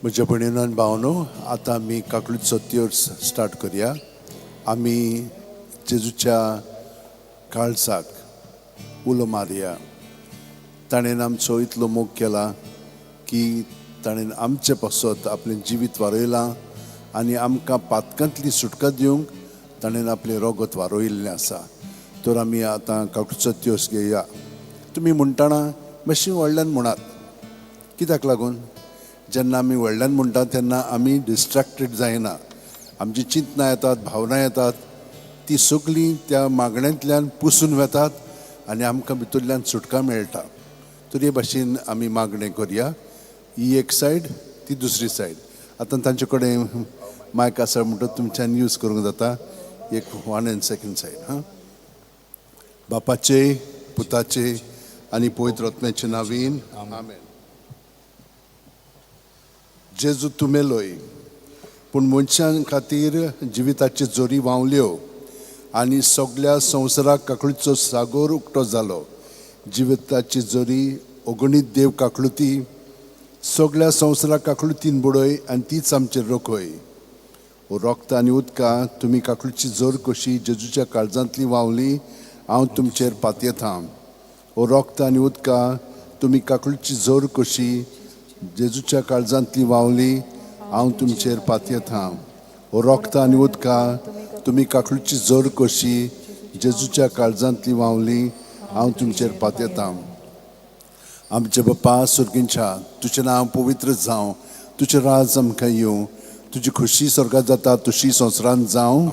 म्हज्या भयणीनो आनी भावनो, आतां आमी काकूळीचो सत्योर स्टार्ट करुया. आमी जेजूच्या काळजाक उलो मारया. ताणें आमचो इतलो मोग केला की ताणें आमचे पासत आपलें जिवीत वारयलां आनी आमकां पातकांतली सुटका दिवंक ताणें आपलें रगत वारोयिल्लें आसा. तर आमी आतां काकूळीचो सत्योर घेया. तुमी म्हणटना मातशें व्हडल्यान म्हणात. कित्याक लागून जेन्ना आमी व्हडल्यान म्हणटा तेन्ना आमी डिस्ट्रॅक्टेड जायना. आमची चिंतनां येतात, भावना येतात, ती सगळीं त्या मागण्यांतल्यान पुसून वेतात आनी आमकां भितरल्यान सुटका मेळटा. तर हे भाशेन आमी मागणें करुया. ही एक सायड, ती दुसरी सायड. आतां तांचे कडेन मायक आसा म्हणटच तुमच्यान यूज करूंक जाता. एक 1 and 2 सायड. बापाचे, पुताचे आनी पवित्र आत्म्याचे नांवान आमेन. जेजू तूं मेलोय, पूण मनशां खातीर जिविताच्यो जोरी व्हांवल्यो आनी सगळ्या संवसाराक काकूळीचो सागोर उक्तो जालो. जिविताची जोरी अगणीत देव काकूळती, सगळ्या संवसाराक काकूळतीन बुडय आनी तीच आमचेर रोखय. ओ रोगता आनी उदकां, तुमी काकूळची जोर कशी जेजूच्या काळजांतली व्हांवली, हांव तुमचेर पातयेतां. ओ रोगता आनी उदकां, तुमी काकूळची जोर कशी जेजूच्या काळजांतली व्हांवली, हांव तुमचेर पातयेतां. ओ रोगता आनी उदकां, तुमी काकूळची जोर कशी जेजूच्या काळजांतली व्हांवली, हांव तुमचेर पातयेतां. आमचे बापा सुर्गींच्या, तुजें नांव पवित्र जावं, तुजें राज आमकां येवं, तुजी खुशी स्वर्गांत जाता तशी संवसारांत जावं.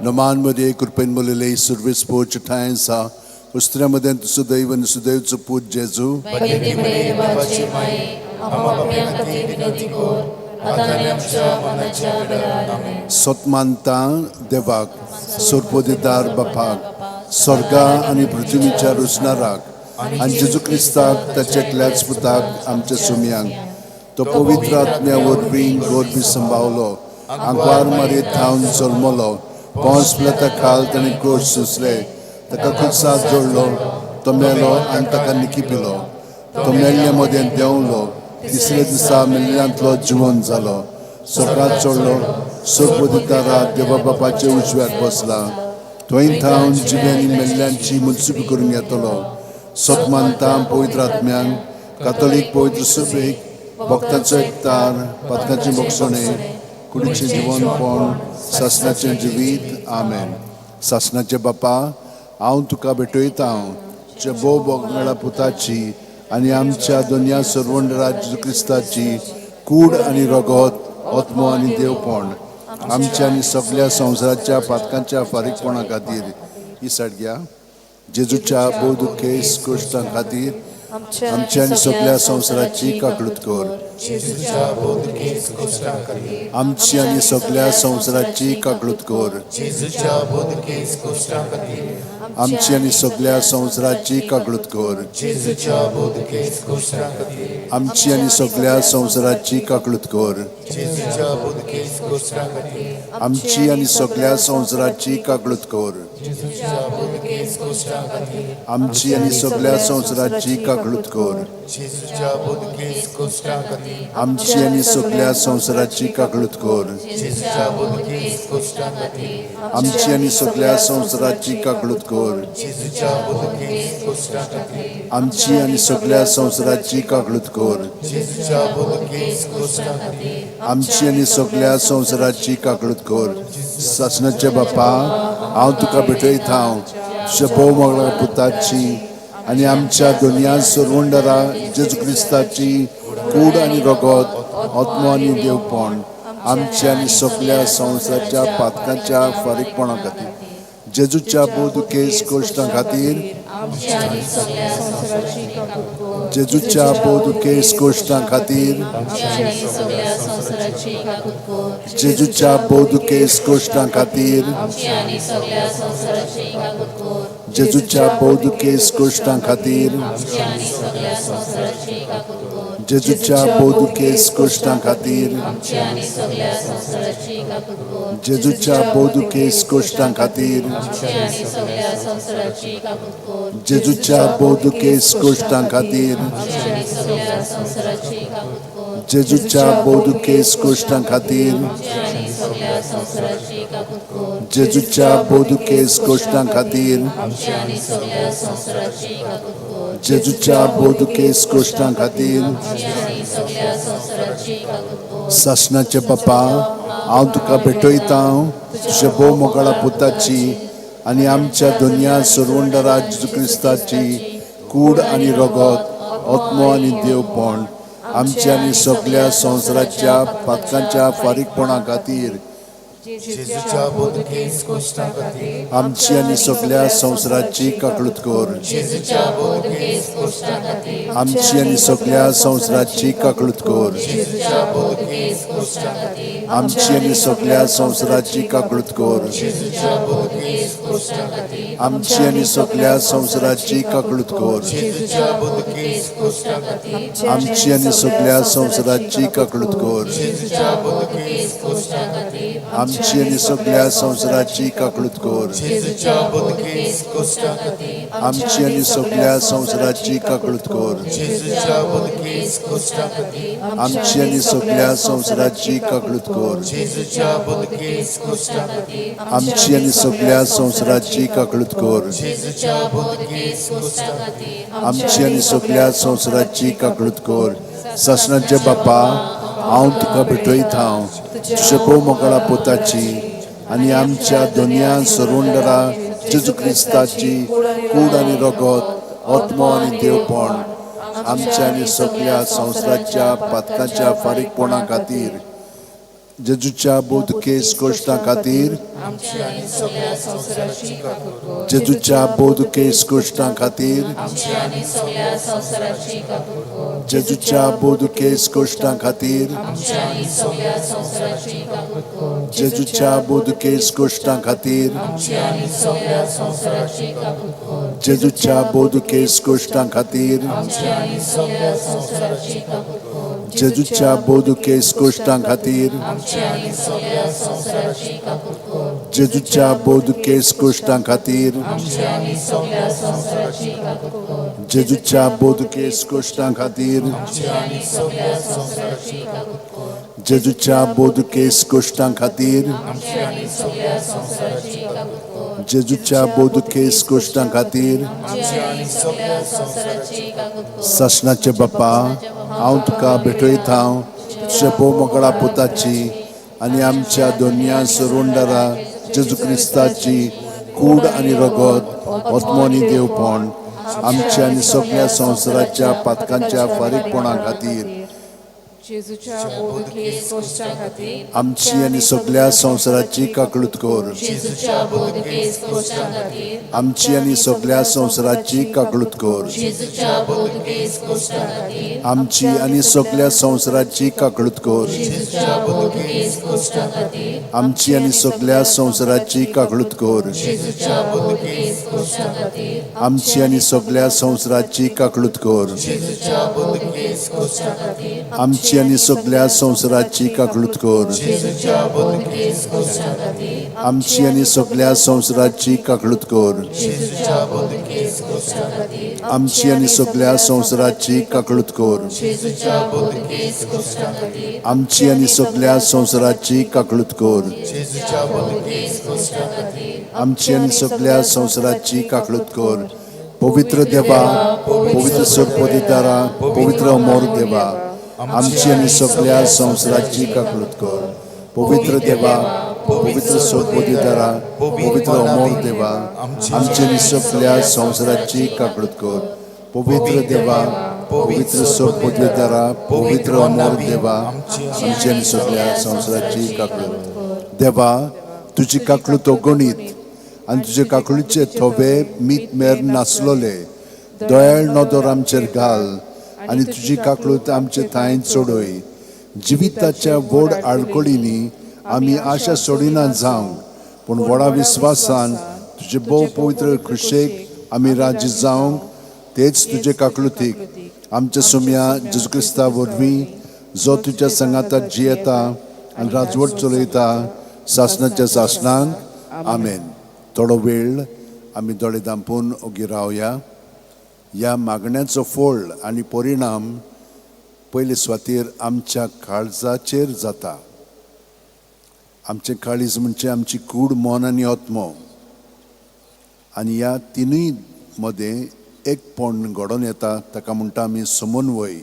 नमांमध्ये कृपेन मुलेले सुर्वेस पोच ठायसा उस्त्र्यामध्ये तुझं दैव आणि सुदैवचं पूज जेजू. सतमानता देवाक, सोरपोदेदार बापाक, स्वर्गा आनी पृथ्वीच्या रुजणाराक आनी जेजू क्रिस्ताक ताच्या एकल्याच पुताक आमच्या सुमयांक तो पवित्र आत्म्या वरवीं गोरबी संभावलो, आंकवार मारयेत थावन जल्मलो, पोंस पिलाता खाल ताणें क्रूस सुसले, ताका खुर्सात जोडलो, तो मेलो आनी ताका निखिपिलो, तो मेल्ल्या मदें देंवलो, तिसऱ्या दिसा मेल्ल्यांतलो जिवंत जालो, स्वर्गांत चडलो, सोरपोदेदारा देवा बापाचे उजव्यार बसला, थंय थावन जिव्यांनी मेल्ल्यांची मुनसिबी करून येतलो. सतमानता पवित्र आत्म्यान, कातोलीक पवित्र सभेक, भक्तांचो एकतार, पातकांचे मोक्षणे, कुडीचें जिवनपण, सासणाचें जिवीत. आमेन. सासणाचे बापा, हांव तुका भेटयतां, जे बोव बोगमेळा पुताची आनी आमच्या दोनया सर्वंडरा जेजू क्रिस्ताची कूड आनी रगत, आत्मो आनी देवपण आमच्या आनी सगळ्या संवसाराच्या पातकांच्या फारीकपणा खातीर ही सायड घ्या. जेजूच्या बोवदुखे इश्कोश्टां खातीर आमच्या आनी सगळ्या संवसाराची काकूळट कर. आमची आनी सगळ्या संवसाराची काकूळट कर. आमची आनी सगळ्या संवसाराची काकूळट कर. आमची आनी सगळ्या संवसाराची काकूळट कर. आमची आनी सगळ्या संवसाराची काकूळट कर. आमची आनी सगळ्या संवसाराची काकूळट कर. आमची आनी सगळ्या संवसाराची काकूळट कर. आमची आनी सगळ्या संवसाराची काकूळट कर. आमची आनी सगळ्या संवसाराची काकूळट कर. आमची आनी सगळ्या संवसाराची काकूळट कर. सासणाचे बापा, हांव तुका भेटयतां, शबो मोगळा पुताची आनी आमच्या दोनया सर्वंडरा जेजू क्रिस्ताची कूड आनी रगत, आत्मो आनी देवपण आमच्या आनी सगळ्या संवसाराच्या पातकांच्या फारीकपणा खातीर जेजूच्या बोवदुखे इश्कोश्टां खातीर जेजूच्या बोवदुखे इश्कोश्टां खातीर जेजूच्या बोवदुखे इश्कोश्टां खातीर जेजूच्या बोवदुखे इश्कोश्टां खातीर जेजूच्या बोदुकेस कोश्टां खातीर आमची आनी सगळ्या संवसाराची काकूत कर जेजूच्या बोदुकेस कोश्टां खातीर आमची आनी सगळ्या संवसाराची काकूत कर जेजूच्या बोदुकेस कोश्टां खातीर आमची आनी सगळ्या संवसाराची काकूत कर जेजूच्या बोदुकेस कोश्टां खातीर आमची आनी सगळ्या संवसाराची काकूत कर जेजूच्या बोदुकेस कोश्टां खातीर आमची आनी सगळ्या संवसाराची काकूत कर जेजूच्या बोदुकेस कोश्टां खातीर आमची आनी सगळ्या संवसाराची काकूत कर सासणाचे बापा हांव तुका भेटयता तुझ्या भोव मोगाळा पुताची आनी आमच्या दोनया सुरवंडरा जेजू क्रिस्ताची कूड आनी रगत आत्मो आनी देवपण आमच्या आनी सगळ्या संवसाराच्या पातकांच्या फारीकपणा खातीर जेजूच्या बोदकेस कोश्टां खातीर आमची आनी सगळ्या संवसाराची काकळूत कर जेजूच्या बोदकेस कोश्टां खातीर आमची आनी सगळ्या संवसाराची काकळूत कर जेजूच्या बोदकेस कोश्टां खातीर आमची आनी सगळ्या संवसाराची काकळूत कर जेजूच्या बोदकेस कोश्टां खातीर आमची आनी सगळ्या संवसाराची काकळूत कर जेजूच्या बोदकेस कोश्टां खातीर आमची आनी सगळ्या संवसाराची काकळूत कर जेजूच्या बोदकेस कोश्टां खातीर आमची आनी सगळ्या संवसाराची काकळूत कर जेजूच्या बोदकेस कोश्टां खातीर आमची आनी सगळ्या संवसाराची काकळूत कर जेजूच्या बोदकेस कोश्टां खातीर आमची आनी सगळ्या संवसाराची काकळूत कर जेजूच्या बोदकेस कोश्टां खातीर आमची आनी सगळ्या संवसाराची काकळूत कर जेजूच्या बोदकेस कोश्टां खातीर आमची आनी सगळ्या संवसाराची काकळूत कर सासणाचे बापा हांव तुका भेटयता तुझे भोव मोगाळा पुताची आनी आमच्या दोनया सुरवंडरा जेजू क्रिस्ताची कूड आनी रगत आत्मो आनी देवपण आमच्या आनी सगळ्या संवसाराच्या पातकांच्या फारीकपणा खातीर जेजूच्या बोदकेस कोश्टां खातीर आमची आनी सगळ्या संवसाराची काकूत कर जेजूच्या बोदकेस कोश्टां खातीर आमची आनी सगळ्या संवसाराची काकूत कर जेजूच्या बोदकेस कोश्टां खातीर आमची आनी सगळ्या संवसाराची काकूत कर जेजूच्या बोदकेस कोश्टां खातीर आमची आनी सगळ्या संवसाराची काकूत कर जेजूच्या बोदकेस कोश्टां खातीर आमची आनी सगळ्या संवसाराची काकूत कर जेजूच्या बोदकेस कोश्टां खातीर आमची आनी सगळ्या संवसाराची काकूत कर जेजूच्या बोदकेस कोश्टां खातीर आमची आनी सगळ्या संवसाराची काकूत कर जेजूच्या बोदकेस कोश्टां खातीर आमची आनी सगळ्या संवसाराची काकूत कर जेजूच्या बोदकेस कोश्टां खातीर आमची आनी सगळ्या संवसाराची काकूत कर जेजूच्या बोदकेस कोश्टां खातीर आमची आनी सगळ्या संवसाराची काकूत कर सासणाचे बापा हांव तुका भेटयता तुझे भोव मोगाळा पुताची आनी आमच्या दोनया सुरवंडरा जेजू क्रिस्ताची कूड आनी रगत आत्मो आनी देवपण आमच्या आनी सगळ्या संवसाराच्या पातकांच्या फारीकपणा खातीर जेजूच्या बोदकेस कोश्टां खातीर आमची आनी सगळ्या संवसाराची काकळूत कर जेजूच्या बोदकेस कोश्टां खातीर आमची आनी सगळ्या संवसाराची काकळूत कर जेजूच्या बोदकेस कोश्टां खातीर आमची आनी सगळ्या संवसाराची काकळूत कर जेजूच्या बोदकेस कोश्टां खातीर आमची आनी सगळ्या संवसाराची काकळूत कर जेजूच्या बोदकेस कोश्टां खातीर आमची आनी सगळ्या संवसाराची काकळूत कर जेजूच्या बोदकेस कोश्टां खातीर आमची आनी सगळ्या संवसाराची काकळूत कर जेजूच्या बोदकेस कोश्टां खातीर आमची आनी सगळ्या संवसाराची काकळूत कर जेजूच्या बोदकेस कोश्टां खातीर आमची आनी सगळ्या संवसाराची काकळूत कर जेजूच्या बोदकेस कोश्टां खातीर आमची आनी सगळ्या संवसाराची काकळूत कर जेजूच्या बोदकेस कोश्टां खातीर आमची आनी सगळ्या संवसाराची काकळूत कर पवित्र देवा पवित्र सर्पोदितारा पवित्र अमोर देवा आमची आनी सगळ्या संवसाराची काकळूत कर पवित्र देवा पवित्र सर्पोदितारा पवित्र अमोर देवा आमची आनी सगळ्या संवसाराची काकळूत कर पवित्र देवा पवित्र सर्पोदितारा पवित्र अमोर देवा आमची आनी सगळ्या संवसाराची काकळूत देवा तुजी काकळूत अगणीत आनी तुजे काकळीचे थोबे मीत मेर नासलोले दयाळ नदर आमचेर घाल आनी तुजी काकळूत आमचे थंय चडय जिविताच्या व्हड आडकोळींनी आमी आशा सोडिना जावंक पूण व्हडा विस्वासान तुजे भोव पवित्र खुशेक आमी राजी जावंक तेच तुजे काकळुतीक आमच्या सुम्या जेजू क्रिस्ता वरवीं जो तुज्या संगाताक जियेता आनी राजवट चलयता सासणाच्या सासणांक आमेन. थोडो वेळ आमी दोळे धांपून ओगी रावया. ह्या मागण्याचो फळ आनी परिणाम पयले सुवातेर आमच्या काळजाचेर जाता. आमचें काळीज म्हणजे आमची कूड, मन आनी आत्मो, आनी ह्या तिनूय मदें एकपण घडोवन येता. ताका म्हणटा आमी समन्वय.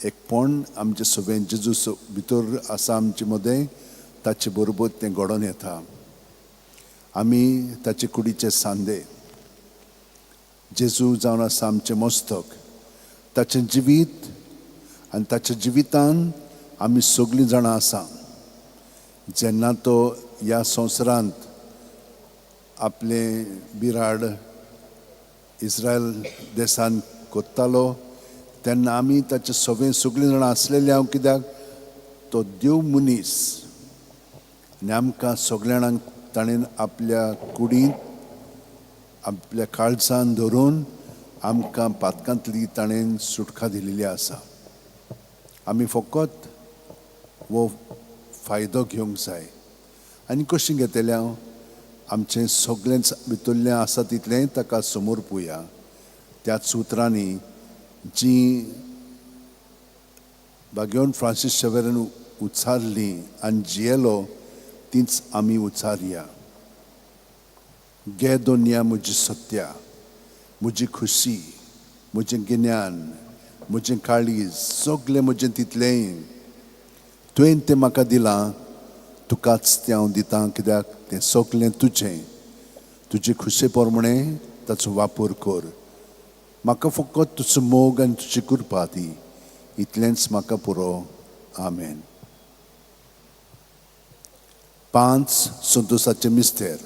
एकपण आमचे सगळें जेजू भितर आसा आमचे मदें, ताचे बरोबर तें घडोवन येता. आमी ताचे कुडीचे सांदे. जेजू जावन आसा आमचें मस्तक. ताचें जिवीत आनी ताच्या जिवितान आमी सगळीं जाणां आसा. जेन्ना तो ह्या संवसारांत आपले बिराड इस्रायल देशांत कोत्तालो तेन्ना आमी ताचे सगळीं जाणां आसलेले हांव. कित्याक तो देव मनीस आनी आमकां सगळ्या जाणांक ताणें आपल्या कुडींत आपल्या काळजान धरून आमकां पातकांतली ताणें सुटका दिलेली आसा. आमी फकत वो फायदो घेवंक जाय. आनी कशें घेतलें हांव? आमचें सगळेंच भितरलें आसा तितलें ताका समोर पळोवया. त्याच सुत्रांनी जी भाग्यवन फ्रांसीस शेवेरान उच्चारली आनी जियेलो तीच आमी उच्चारया. गे दोनिया म्हजी सत्या, म्हजी खुशी, म्हजें गिन्यान, म्हजें काळीज, सगळें म्हजें तितलेंय तुवें तें म्हाका दिलां. तुकाच तें हांव दितां. कित्याक तें सगळें तुजें. तुजे खुशे प्रमाणें ताचो वापर कर. म्हाका फकत तुजो मोग आनी तुजी कृपा दी. इतलेंच म्हाका पुरो. आमेन. 5 संतोसाचें मिस्तेर.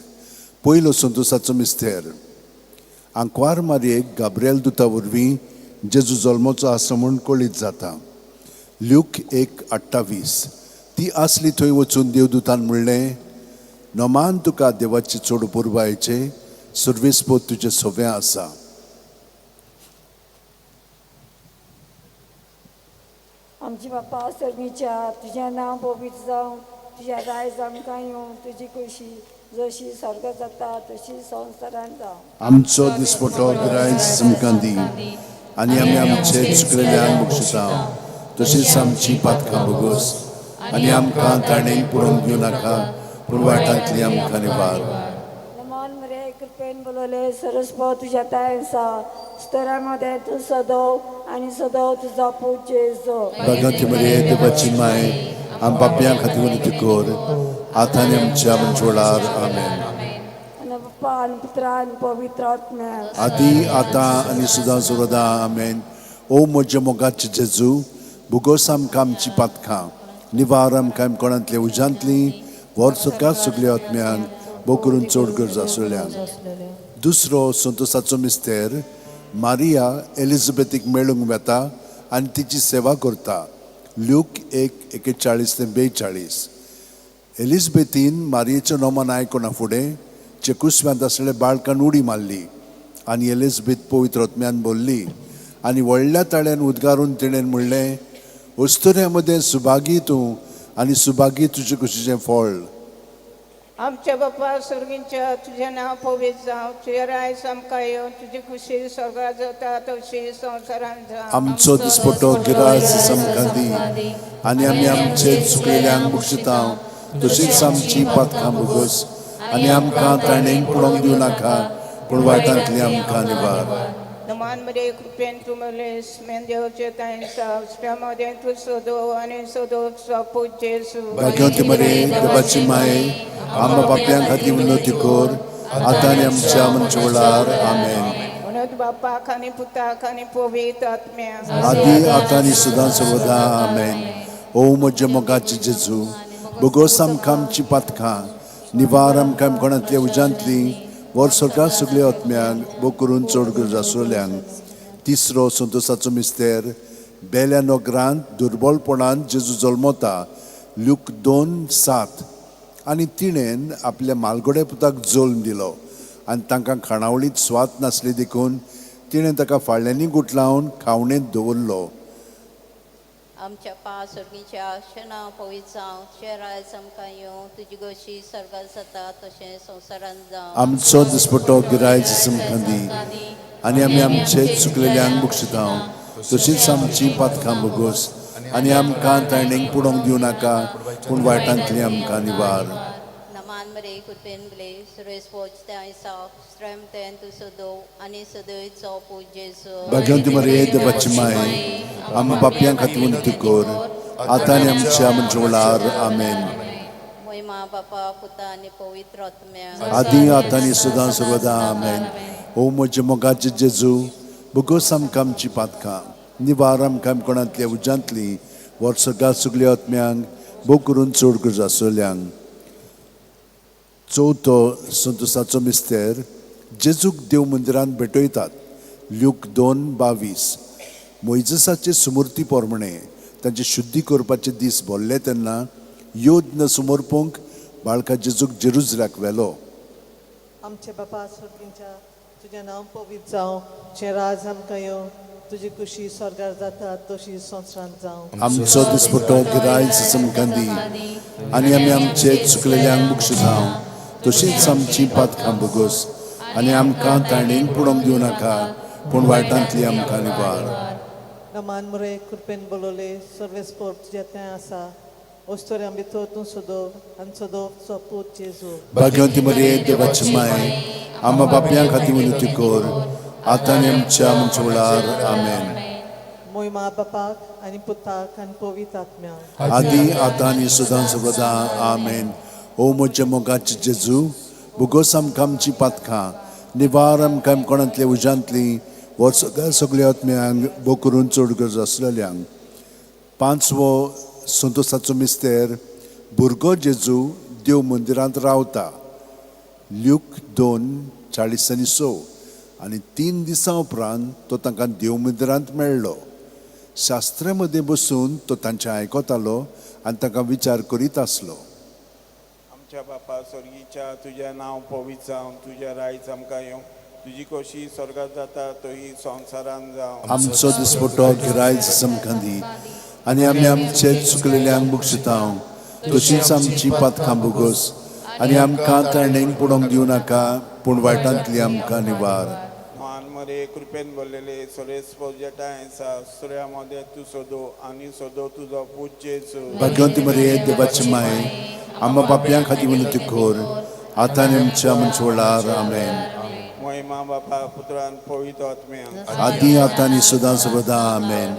पयलो संतोसाचो मिस्तेर. आंकवार मारयेक गाब्रिएल दुता वरवीं जेजू जल्माचो आसा म्हूण कळीत जाता. ल्यूक 1:28. ती आसली थंय वचून देवदूतान म्हणलें, नोमान तुका देवाची चड पुरबायेचे सुरवेस्पोत तुजें सवें आसा. आमची बापा सर्गीच्या तुझें नांव पवित्र जावं, तुझ्या रायज आमकां येवं, तुजी खुशी जशी स्वर्गांत जाता तशी संवसारांत जावं. आमचो दिसपटो गिरायज आमकां दी आनी आमी आमचे चुकलेल्यांक बक्षिता. तशीच आमची पातकां भोगोस आनी आमकां ताणें पडोवंक दिवं नाका, पूण वायटांतली आमकां निवार. नमान मरे कृपेन बोलवले सरस्वत तुझ्या तायन आसा. स्तरांमध्ये तूं सदव आनी सदव तुजो पूत जेजू. भगवती मरे देवाची माय, आम पापयां खातीर विनंती कर, आतां आनी आमच्या मनचोडार. आमेन. आनी बाप्पा आनी पुत्रा आनी पवित्र आत्म्या आदी आतां आनी सुद्दां सुरदा. आमेन. ओ म्हज्या मोगाचे जेजू, भुगोस आमकां आमची पातकां, निवार आमकां कोणांतले उज्यांतली, वर सुखां सगळ्या आत्म्यांक, भोव करून चड गरज आसलेल्यांक. दुसरो संतोसाचो मिस्तेर. मारिया एलिझाबेथीक मेळूंक वेता आनी तिची सेवा करता. ल्यूक 1:41-42. एलिझाबेथीन मारियेचें नोमान आयकना फुडें चेकुस्व्यांत आसलेल्या बाळकान उडी मारली आनी एलिझाबेथ पवित्र आत्म्यान बोल्ली आनी व्हडल्या ताळ्यान उद्गारून तिणें म्हणलें, अस्तुऱ्यां मदें सुभागी तूं आनी सुभागी तुजे कुशीचें फळ. आमच्या बापा सर्गींच्या तुझें नांव पवित्र जावं, तुझें रायज आमकां येवं, तुजी खुशी स्वर्गांत जाता तशी संवसारांत जावं. आमचो दिसपटो गिरायज आमकां दी आनी आमी आमचे चुकलेल्यांक बक्षिता. तशीच आमची पातकां भोगोस आनी आमकां ताणें पडोवंक दिवं नाका, पूण वायटांतली आमकां निवार. नमान मध्ये कृपेन तूं मरलेस मेन देवाचे तायन आसा. स्तरांमध्ये तूं सदव आनी सदव तुजो पूत जेजू. भाग्यवती मरे देवाची माय, आमच्या पापयां खातीर विनंती कर, आतां आनी आमच्या मनच्या वेळार. आमेन. म्हणून बापाक आनी पुताक आनी पवित्र आत्म्या आदी आतां आनी सदां सर्वदा. आमेन. ओ म्हज्या मोगाचे जेजू, भुगोस आमकां आमची पातकां, निवार आमकां कोणांतल्या उज्यांतली, वर सरकार सगळ्या आत्म्यांक, भोव करून चड गरज आसलेल्यांक. तिसरो संतोसाचो मिस्तेर. बेल्या नोगरांत दुर्बळपणांत जेजू जल्मता. ल्यूक 2:7. आनी तिणें आपल्या मालगोड्या पुताक जल्म दिलो आनी तांकां खाणावळीत स्वात नासली देखून तिणें ताका फाळ्यांनी गुटलावन खावणेंत दवरलो. आमच्या पासर्गीच्या क्षणा पवित्र जावं शेराय आमकां येवं तुजी गोशी सर्गात जाता तशें संवसारांत जावं आमचो दिसपटो गिरायज आमकां दी आनी आमी आमचे चुकलेल्यांक बक्षितांव तशींच आमची पातकां बोगोस आनी आमकां तायणेक पुडोंक दिवं नाका पूण वायटांतली आमकां निवार. नमान मरे कुरपेन बले सुरेश पोचते आयसा श्रम तेन तू सदो आनी सदयत जावं पूज जेजू भाग्यवंती मरिये देवाची माय आमी पापयां खातीर विनंती कर आतां आनी आमच्या मनच्या वेळार आमेन. महिमा बापा पुता आनी पवित्र आत्म्या आदी आतां आनी सदां सर्वदा आमेन. ओ म्हजे मोगाचे जेजू बोगोस आमकां आमची पातकां निवार आमकां कोणांतल्या उज्यांतली वर्सगां सगळ्या आत्म्यांक भोव करून चड गरज आसलेल्यांक. चवथो संतोसाचो मिस्तेर जेजूक देव मंदिरांत भेटयतात. ल्यूक 2:22 मोइजसाचे सुमूर्ती पोरमणे तांचे शुद्धी करपाचे दीस भरले तेन्ना योद्न समोरपूंक बाळका जेजूक जेरुसल्याक व्हेलो. आमचे बापा स्वर्गींच्या तुजें नांव पवित्र जावं तुजें राज आमकां येवं तुजी खुशी स्वर्गार जाता तशी संवसारांत जावं. आमचो दिसपटो गिरायज आमकां दी आनी आमी आमचे चुकलेल्यांक बक्षितांव तशींच आमची पातकां बोगोस आनी आमकां ताणेन पुडोंक दिवं नाका पूण वायटांतली आमकां निवार. नमान मुरे कृपेन बोलोले सर्वेस्पोर तुजें तें आसा वस्तोरी आमी तूं सोदो आनी सोदोवचो पूत जेजू. भाग्यवंती मरिये देवाची माय आम्हा बापयां खातीर विनंती कर आतां आनी आमच्या मनच्या वेळार आमेन. मोहिमा बापाक आनी पुताक आनी पवित्र आत्म्याक आदी आतां आनी सदां सर्वदा आमेन. ओ म्हजे मोगाचे जेजू बोगोस आमकां आमची पातकां निवार आमकां कोणांतल्या उज्यांतली वर्सगां सगळ्या आत्म्यांक भोव करून चड गरज आसलेल्यांक. पांचवो संतोसाचो मिस्तेर भुरगो जेजू देव मंदिरांत रावता. ल्यूक 2:40-6 आनी 3 दिसां उपरांत तो तांकां देव मंदिरांत मेळ्ळो. शास्त्रा मदें बसून तो तांचें आयकतालो आनी तांकां विचार करीत आसलो. आमच्या बापा स्वर्गीच्या तुजें नांव पवित्र जावं तुजें रायज आमकां येवं तुजी कशी स्वर्गात जाता तोही संवसारांत जावं. आमचो दिसपटो गिरायज आमकां दी आनी आमी आमचे चुकलेल्यांक बक्षितांव तशींच आमची पातकां बोगोस आनी आमकां ताणेक पुडोंक दिवं नाका पूण वायटांतली आमकां निवार. मान मरे कृपेन भरलेले सुरेश पोजेटा आसा सुर्या मध्ये तू सोदो आनी सोदो तुजो पूज जेजू. भाग्यवंती मरिये देवाची माय आम्हा पापयां खातीर विनंती कर आतां आनी आमच्या मनच्या वेळार आमेन. महिमा बापा पुत्रान पवित्र आत्म्या आदी आतां आनी सदां सर्वदा आमेन.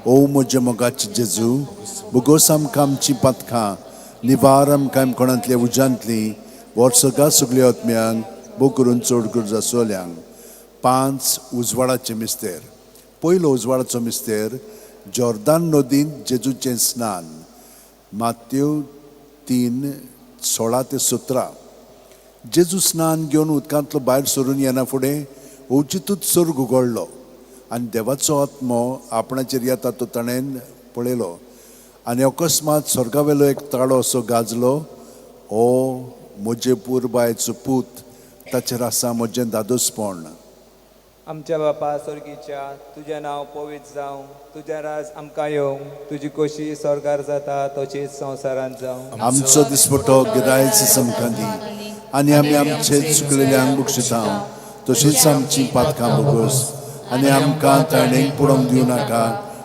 ओ म्हजे मोगाचे जेजू बोगोस आमकां आमची पातकां निवार आमकां कोणांतल्या उज्यांतली वर्सगां सगळ्या आत्म्यांक भोव करून चड गरज आसलेल्यांक. 5 उजवाडाचे मिस्तेर. पयलो उजवाडाचो मिस्तेर जॉर्दान नदींत जेजूचें स्नान. मात्यू 3:16-17 जेजू स्नान घेवन उदकांतलो भायर सरून येना फुडें ओचितूच सर्ग उगडलो आनी देवाचो आत्मो आपणाचेर येता तो ताणेन पळयलो आनी अकस्मात स्वर्गावेलो एक ताळो असो गाजलो. ओ म्हजे पुरबायचो पूत ताचेर आसा म्हजें दादोसपण. आमच्या बापा स्वर्गीच्या तुजें नांव पवित्र जावं तुजें राज आमकां येवं तुजी कशी स्वर्गार जाता तशीच संवसारांत जावं. आमचो दिसपटो गिरायज आमकां दी आनी आमी आमचे चुकलेल्यांक बक्षितांव तशींच आमची पातकां बोगोस आनी आमकां ताणेक पुडोंक दिवं नाका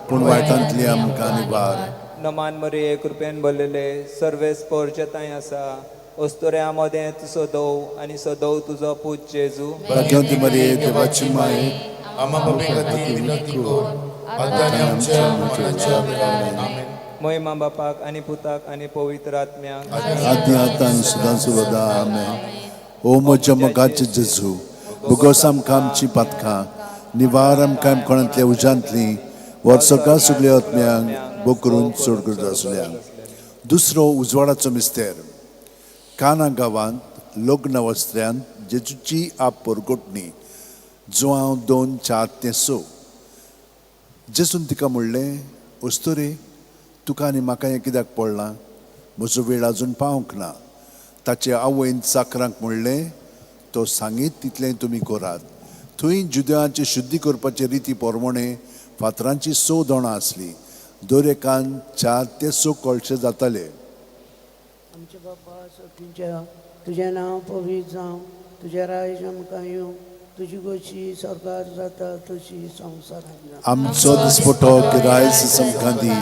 पूण वायटांतली आमकां निवार. नमान मरे कृपेन भरलेले सर्वेस पोरचेताय आसा ओस्तोऱ्या मध्ये तू सोदव आनी सोदव तुजो पूज जेजू. भाग्यवंती मरिये देवाची माय आम्हा बापया खातीर विनंती कर आतां आनी आमच्या मरणाच्या वेळार आमेन. महिमा बापाक आनी पुताक आनी पवित्र आत्म्याक आदी आतां आनी सदां सर्वदा आमेन. ओ म्हजे मोगाचे जेजू बोगोस आमकां आमची पातकां निवार आमकां कोणांतल्या उज्यांतली वर्सगां सगळ्या आत्म्यांक भोव करून चड गरज आसलेल्यांक. दुसरो उजवाडाचो मिस्तेर. काना गांवांत लग्न वस्त्र्यांत जेजूची आप परगोटणी. जुआंव 2:4-6 जेजून तिका म्हणलें ओस्तोरे तुका आनी म्हाका हें कित्याक पडलां म्हजो वेळ आजून पावंक ना. ताचे आवयन चाकरांक म्हणलें तो सांगीत तितलें तुमी करात. थंय जुदयांची शुद्धी करपाची रिती पोरमोणे फातरांची 6 दोणां आसली. दर एकान 4 ते 6 कळशे जाताले. आमचे बापा सगळ्यांच्या तुझें नांव पवित्र जावं, तुजें राज आमकां येवं, तुजी गोशी सरकार जाता तशी संवसारांत जावं. आमचो दिसपटो गिराय आमकां दी,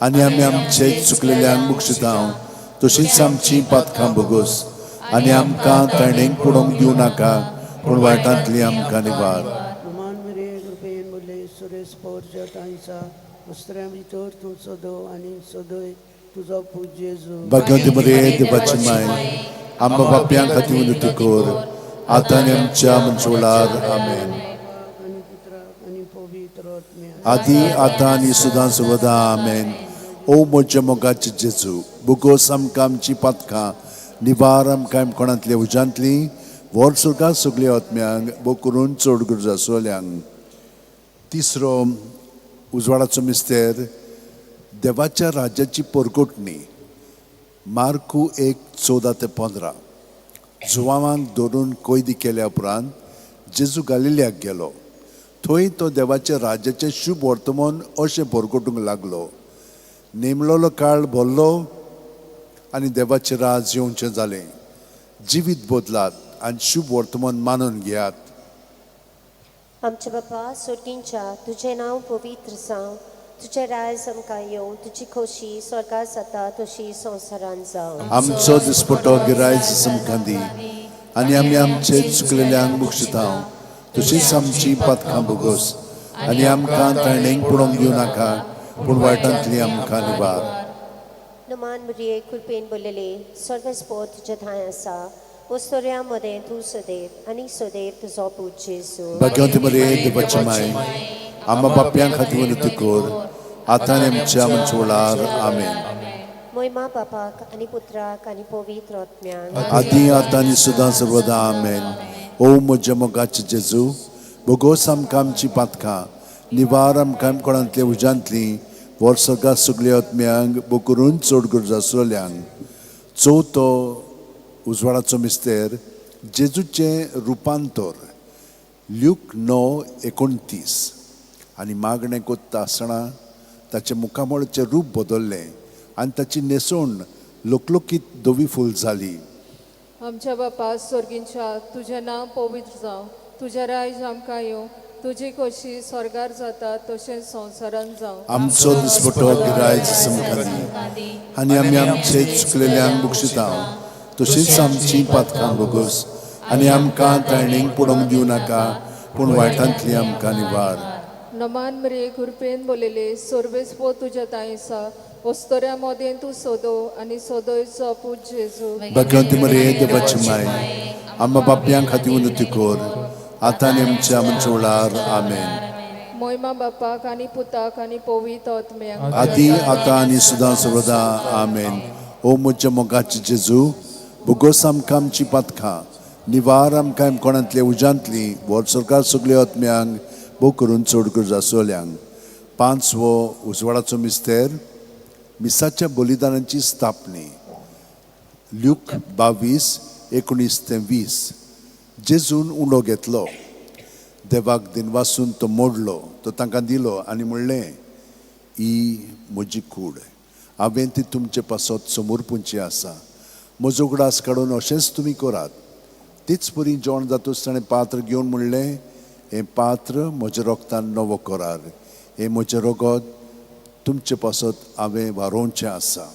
आनी आमी आमचे चुकलेल्यांक बक्षितांव, तशीच आमची पातकां बोगोस, आनी आमकां ताणेंक पडोवंक दिवं नाका, पूण वायटांतली आमकां निवार. प्रमाण मरे कृपेन बोले सुरेश पौरच्या तांचा वस्त्र्या भितर तूं सदो आनी सदय तुजो पूज जेजू. भगवंती मरे देवाची माय, आमच्या बापयां खातीर विनंती कर, आतां आनी आमच्या मनशा वेळार आमेन. आनी पुत्राक आनी पवित्र आत्म्या. आदी आतां आनी सदां सर्वदा आमेन. ओ म्हज्या मोगाचे जेजू, बोगोस आमकां आमची पातकां, निवार आमकां कोणांतल्या उज्यांतली, वर सुर्गा सगळ्या आत्म्यांक, बो करून चड गरज आसलेल्यांक. तिसरो उजवाडाचो मिस्तेर, देवाच्या राज्याची परगोटणी. मार्कू 1:14-15. जुवांवांक धरून कैदी केल्या उपरांत जेजू गालिल्याक गेलो. थंय तो देवाच्या राज्याचे शुभ वर्तमान अशें परगोटूंक लागलो. नेमलेलो काळ भरलो आनी देवाचें राज येवचें जालें. जिवीत बदलात आनी शुभ वर्तमान मानून घेयात. आमचे बापा सुर्गींच्या तुझें नांव पवित्र जावं, तुजें राज आमकां येवं, तुजी खोशी स्वर्गांत जाता तशी संवसारांत जावं. आमचो दिसपटो गिरायज आमकां दी, आनी आमी आमचे चुकलेल्यांक बक्षितांव, तशीच आमची पातकां बोगोस, आनी आमकां ताणेंक पडोवंक दिवं नाका, पूण वायटांतली आमकां निवार. नमान मरिये कृपेन बोललेले स्वर्गस्पोत तुजे थंय आसा, वस्तोऱ्यामध्ये तूं सदैव आनी सदैव तुजो पूज जेजू. भगवंती मरे देवाची माय, आमच्या बापयां खातीर विनंती कर, आतां आनी आमच्या मनशा वेळार आमेन. महिमा बापाक आनी पुत्राक आनी पवित्र आत्म्याक. आदी आतां आनी सदां सर्वदा आमेन. ओ म्हज्या मोगाचे जेजू, बोगोस आमकां आमची पातकां, निवार आमकां कोणांतल्या उज्यांतली, वर सगळ्या सगळ्या आत्म्यांक, बो करून चड गरज आसलेल्यांक. चवथो उजवाडाचो मिस्तेर, जेजूचें रुपांतर. ल्यूक 9:29. आनी मागणें कोत्ता आसतना ताचे मुखामळाचें रूप बदल्लें आनी ताची न्हेसोण लोकलोकीत धवी फूल जाली. आमच्या बापा स्वर्गींच्या तुझें नांव पवित्र जावं, तुजें राज आमकां येवं, तुजी खोशी स्वर्गार जाता तशें संवसारांत जावं. आमचो दिसपटो गिरायज आमकां दी, आनी आमी आमचे चुकलेल्यांक बक्षितांव, तशीच आमची पातकां बोगोस, आनी आमकां ताणेंक पडोवंक दिवं नाका, पूण वायटांतली आमकां निवार. नमान मरे कृपेन बोललेले सोर्बेस्पो तुज्या थंय आसा, वस्तोऱ्या मदें तूं सोदो आनी सोदोयचो पूज जेजू. भगवंती मरे देवाची माय, आमच्या बापयां खातीर विनंती कर, आतां आनी आमच्या मनशा वेळार आमेन. महिमा बापाक आनी पुताक आनी पवित्र आत्म्याक. आदी आतां आनी सदां सर्वदा आमेन. ओ म्हज्या मोगाचे जेजू, बोगोस आमकां आमची पातकां, निवार आमकां कोणांतल्या उज्यांतली, वर सरकार सगळ्या आत्म्यांक, बो करून चड गरज आसलेल्यांक. 5वो उजवाडाचो मिस्तेर, मिसाच्या बलिदानाची स्थापणी. ल्यूक 22:19-20. जेजून उंडो घेतलो, देवाक दिनवासून तो मोडलो, तो तांकां दिलो आनी म्हणलें, ही म्हजी कूड, हांवें ती तुमचे पासत समोर पुंची आसा. म्हजो उगडास काडून अशेंच तुमी करात. तीच परी जेवण जातूच ताणें पात्र घेवन म्हणलें, हें पात्र म्हज्या रोगतान नवो करार, हें म्हजें रगत तुमचे पासत हांवें वारोवचें आसा.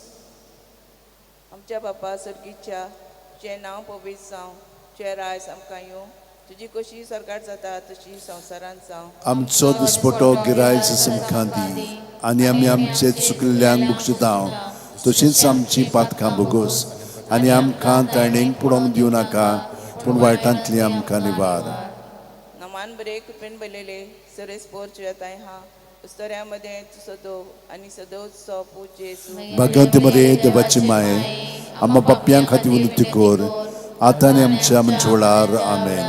आमच्या बापा सर्गीच्या तुजें नांव पवित्र जावं, तुजें राज आमकां येवं, तुजी कशी सरकार जाता तशी संवसारांत जावं. आमचो दिसपटो गिरायज आमकां दी, आनी आमी आमचे चुकलेल्यांक बक्षितांव, तशीच आमची पातकां बोगोस, आनी आमकां ताणेंक पडोवंक दिवं नाका, पूण वायटांतली आमकां निवार. नमान बरे कृपेन बरलेले सरेस पोर तुज्या थंय हा, वस्तोऱ्यामध्ये तूं सदो आनी सदोचो पूज जेजू. भगवंती मरे देवाची माय, आमच्या बापयां खातीर विनंती कर, आतां आनी आमच्या मनशा वेळार आमेन.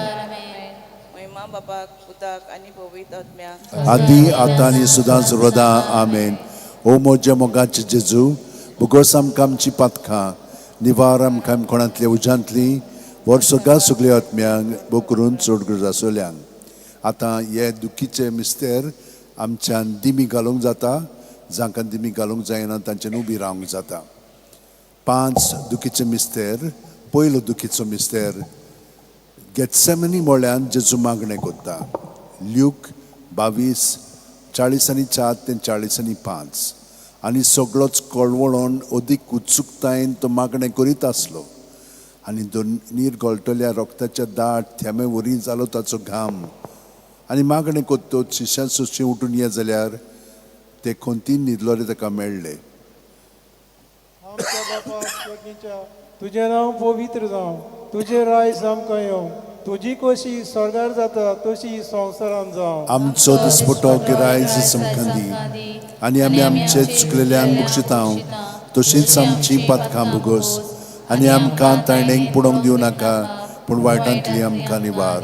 महिमा बापाक पुताक आनी पवित्र आत्म्याक. आदी आतां आनी सदां सर्वदा आमेन. ओ म्हज्या मोगाचे जेजू, बोगोस आमकां आमची पातकां, निवार आमकां कोणांतल्या उज्यांतली, वर सगळ्या सगळ्या आत्म्यांक, बो करून चड गरज आसलेल्यांक. आतां हे दुखीचे मिस्तेर आमच्यान दिमी घालूंक जाता, जांकां दिमी घालूंक जायना तांच्यान उबी रावंक जाता. 5 दुखीचे मिस्तेर. पयलो दुखीचो मिस्तेर गेत्सेमनी मोळ्यान जेजू मागणें कोत्ता. ल्यूक 22:40 ते 40:5. आनी सगळोच कळवळोन अदीक उत्सुकतायेन तो मागणें करीत आसलो. आनी दोनीर गळटल्या रोगताच्या दाट थेंबे वरी जालो ताचो घाम. आनी मागणें कोत्तो शिश्यां सुशी उठून ये जाल्यार ते कोंतीन न्हिदलोले ताका मेळ्ळे. आमच्या बापा स्वर्गीच्या तुजें नांव पवित्र जावं, तुजें रायज आमकां येवं, तुजी कशी स्वर्गार जाता तशी संवसारांत जावं. आमचो दिसपटो गिरायज आमकां दी, आनी आमी आमचे चुकलेल्यांक बक्षितांव, तशींच आमची पातकां भोगोस. आनी आमकां तायणेक पडोवंक दिवं नाका, पूण वायटांतली आमकां निवार.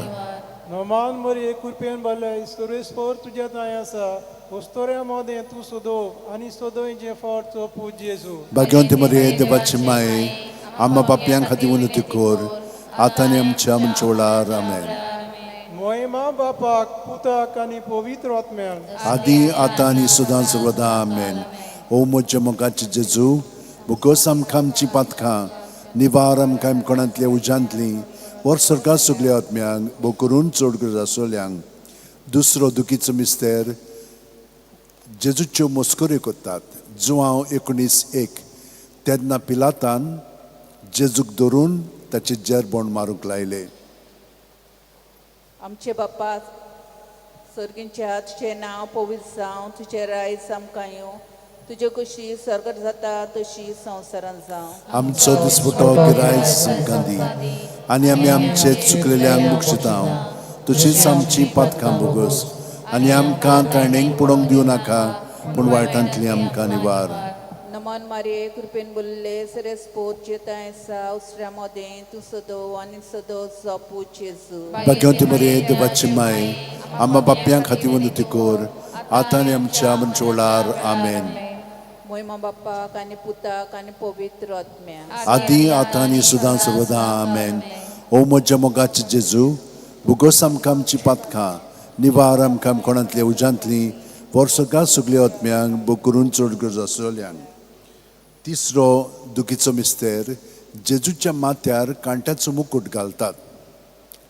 नमान मरी कृपेन भरले इस्तोरेस्पोर तुज्या थंय आसा, उस्तोऱ्या मोदें तूं सोदोव आनी सोदोयचें फळ चोपूज जेजू. भाग्यवंती मरे देवाची माये, आम्हा पापयां खातीर विनंती कोर, आतां आनी आमच्या मनच्या वेळार. आमेन. मोहिमा बापाक पुताक आनी पवित्र आत्म्यान आदी आतां आनी सदां सर्वदा. आमेन. ओ म्हज्या मोगाचे जेजू, भुकोस आमकां आमची पातकां, निवार आमकां कोणांतल्या उज्यांतली, वर सर्गा सगल्या आत्म्यांक, भोव करून चड गरज आसलेल्यांक. दुसरो दुखीचो मिस्तेर जेजूच्यो मस्कऱ्यो कोत्तात. जुवांव 19:1. तेन्ना पिलातान जेजूक धरून ताचे जेरबोंड मारूंक लायले. आमचे बापा सर्गीच्या तुजें नांव पवित्र जावं, तुजें रायज आमकां येवं, तुजे कशी स्वर्गार जाता तशी संवसारांत जावं. आमचो दिसपटो गिरायज आमकां दी, आनी आमी आमचे चुकलेल्यांक बक्षितांव, तशींच आमची पातकां भोगोस. आनी आमकां तायणेक पडोवंक दिवं नाका, पूण वायटांतली आमकां निवार. नमन मारये कृपेन बोल्ले सेरेस्पोर जेताय आसा, उसऱ्या मोदें तूं सोदोव आनी सोदोव जपूज जेजू. भाग्यवंती मरे देवाची माये, आम्हा पापयां खातीर विनंती कोर, आतां आनी आमच्या मनच्या वेळार. आमेन. मोहिमा बापाक आनी पुताक आनी पवित्र आत्म्याक. आदी आतां आनी सदां सर्वदा. आमेन. ओ म्हज्या मोगाचे जेजू, भुगोस आमकां आमची पातकां, निवार आमकां कोणांतल्या उज्यांतली, वर सर्गा सगल्या आत्म्यांक, भोव करून चड गरज आसलेल्यांक. तिसरो दुखीचो मिस्तेर जेजूच्या माथ्यार कांट्याचो मुकुट घालतात.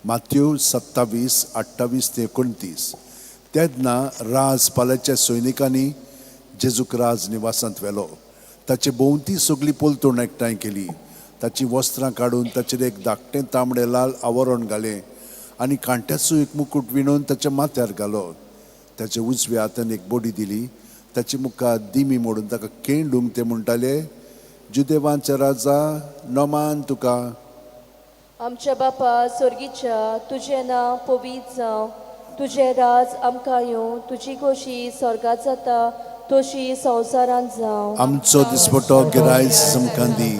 माथ्यू 27:28 ते 29. तेन्ना राजपालाच्या सैनिकांनी जेजूक राज निवासांत व्हेलो. ताचे भोंवती सगळी पलतून एकठांय केली. ताची वस्त्रां काडून ताचेर एक धाकटें तांबडें लाल आवरण घालें आनी कांट्याचो एक मुकुट विणून ताच्या माथ्यार घालो. ताच्या उजव्या हातान एक बडी दिली. ताची मुखार दिमी मोडून ताका केंडूंक ते म्हणटाले, जुदेवांच्या राजा नोमान तुका. आमच्या बापा स्वर्गीच्या तुजें नांव पवित्र जावं, तुजें राज आमकां येवं, तुजी खोशी स्वर्गात जाता तशी संवसारांत जावं. आमचो दिसपटो गिरायज आमकां दी,